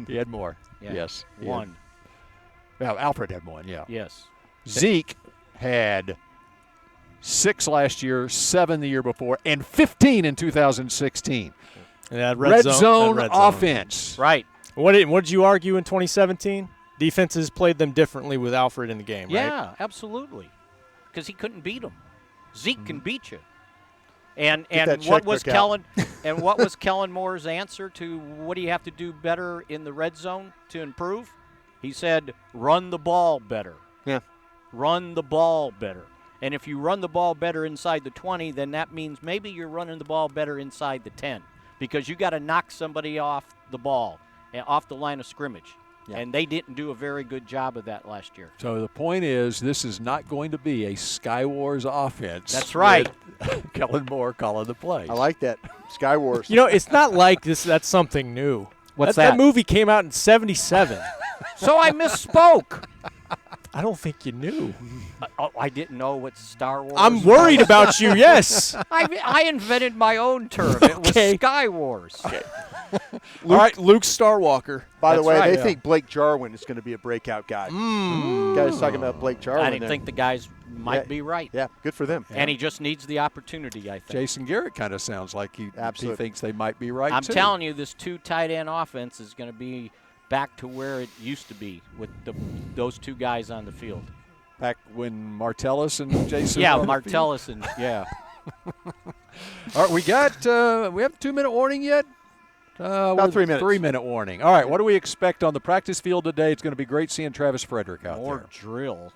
C: He had more.
F: Yeah.
C: Yes.
F: 1.
C: Well, Alfred had 1, yeah.
F: Yes.
C: Zeke had 6 last year, 7 the year before, and 15 in 2016.
E: Yeah,
C: red zone offense.
F: Right.
E: What did you argue in 2017? Defenses played them differently with Alfred in the game, right?
F: Yeah, absolutely. Because he couldn't beat them. Zeke can beat you. And what was Kellen Moore's answer to what do you have to do better in the red zone to improve? He said, run the ball better.
D: Yeah.
F: Run the ball better. And if you run the ball better inside the 20, then that means maybe you're running the ball better inside the 10 because you got to knock somebody off the ball, off the line of scrimmage. Yeah. And they didn't do a very good job of that last year.
C: So the point is, this is not going to be a Sky Wars offense.
F: That's right.
C: Kellen Moore calling the plays.
D: I like that. Sky Wars.
E: You know, it's not like this. That's something new.
F: What's that?
E: That movie came out in '77.
F: So I misspoke.
E: I don't think you knew.
F: I didn't know what Star Wars
E: I'm worried about you, yes.
F: I invented my own term. It was Sky Wars.
E: Okay. All right, Luke Starwalker.
D: By the way,
F: right,
D: they think Blake Jarwin is going to be a breakout guy. Guys talking about Blake Jarwin.
F: I didn't think the guys might be right.
D: Yeah, good for them.
F: And he just needs the opportunity, I think.
C: Jason Garrett kind of sounds like he thinks they might be right,
F: I'm
C: too.
F: telling you, this 2 tight end offense is going to be back to where it used to be with those 2 guys on the field.
C: Back when Martellus and Jason
F: Yeah,
C: were on the field?
F: Martellus and, yeah.
C: All right, we have a 2-minute warning yet?
D: About 3 minutes.
C: 3-minute warning. All right, what do we expect on the practice field today? It's going to be great seeing Travis Frederick out
F: More
C: there.
F: drill.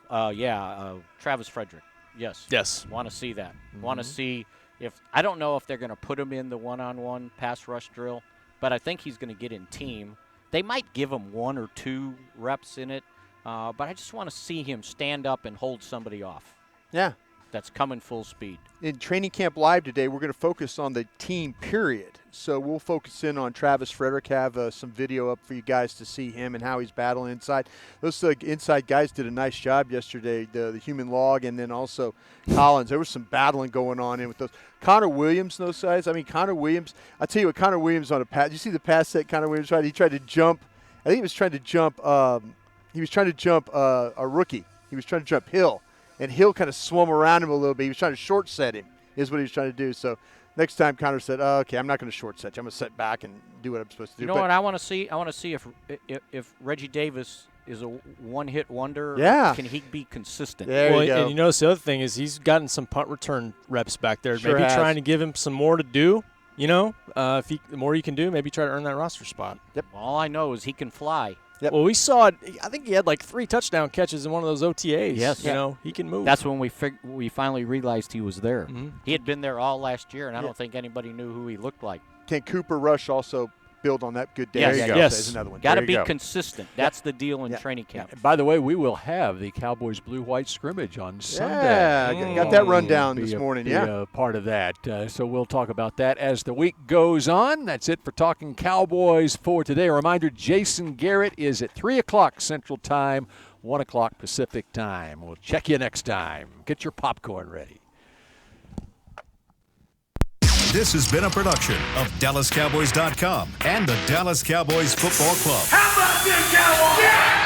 F: Travis Frederick. Yes.
E: Yes.
F: Want to see that. Want to see if – I don't know if they're going to put him in the one-on-one pass rush drill, but I think he's going to get in team. They might give him 1 or 2 reps in it, but I just want to see him stand up and hold somebody off.
D: Yeah.
F: That's coming full speed.
D: In Training Camp Live today, we're going to focus on the team period. So we'll focus in on Travis Frederick, have some video up for you guys to see him and how he's battling inside. Those inside guys did a nice job yesterday, the human log and then also Collins. There was some battling going on in with those. Connor Williams, those guys. I mean, Connor Williams, I'll tell you what, Connor Williams on a pass. You see the pass that Connor Williams tried? He tried to jump. I think he was trying to jump a rookie. He was trying to jump Hill. And Hill kind of swum around him a little bit. He was trying to short set him, is what he was trying to do. So next time Connor said, okay, I'm not going to short set you. I'm going to set back and do what I'm supposed to do.
F: You know what I want to see? I want to see if Reggie Davis is a one-hit wonder.
D: Yeah.
F: Can he be consistent?
D: There you go.
E: And you notice the other thing is he's gotten some punt return reps back there.
D: Sure
E: maybe
D: has.
E: trying to give him some more to do. You know, the more you can do, maybe try to earn that roster spot.
D: Yep.
F: All I know is he can fly.
D: Yep.
E: Well, we saw it. I think he had like 3 touchdown catches in one of those OTAs.
F: Yes.
E: You know, he can move.
F: That's when we finally realized he was there.
E: Mm-hmm.
F: He had been there all last year, and I don't think anybody knew who he looked like.
D: Can Cooper Rush also build on that good day?
F: Yes.
D: There you go.
E: Yes.
D: There's another one.
F: Got to
D: There you
F: be
D: go.
F: consistent. That's the deal in training camp.
C: And by the way, we will have the Cowboys blue-white scrimmage on Sunday.
D: Yeah, got that rundown this morning.
C: Be a part of that. So we'll talk about that as the week goes on. That's it for Talking Cowboys for today. A reminder, Jason Garrett is at 3 o'clock Central Time, 1 o'clock Pacific Time. We'll check you next time. Get your popcorn ready.
A: This has been a production of DallasCowboys.com and the Dallas Cowboys Football Club.
B: How about this, Cowboys? Yeah!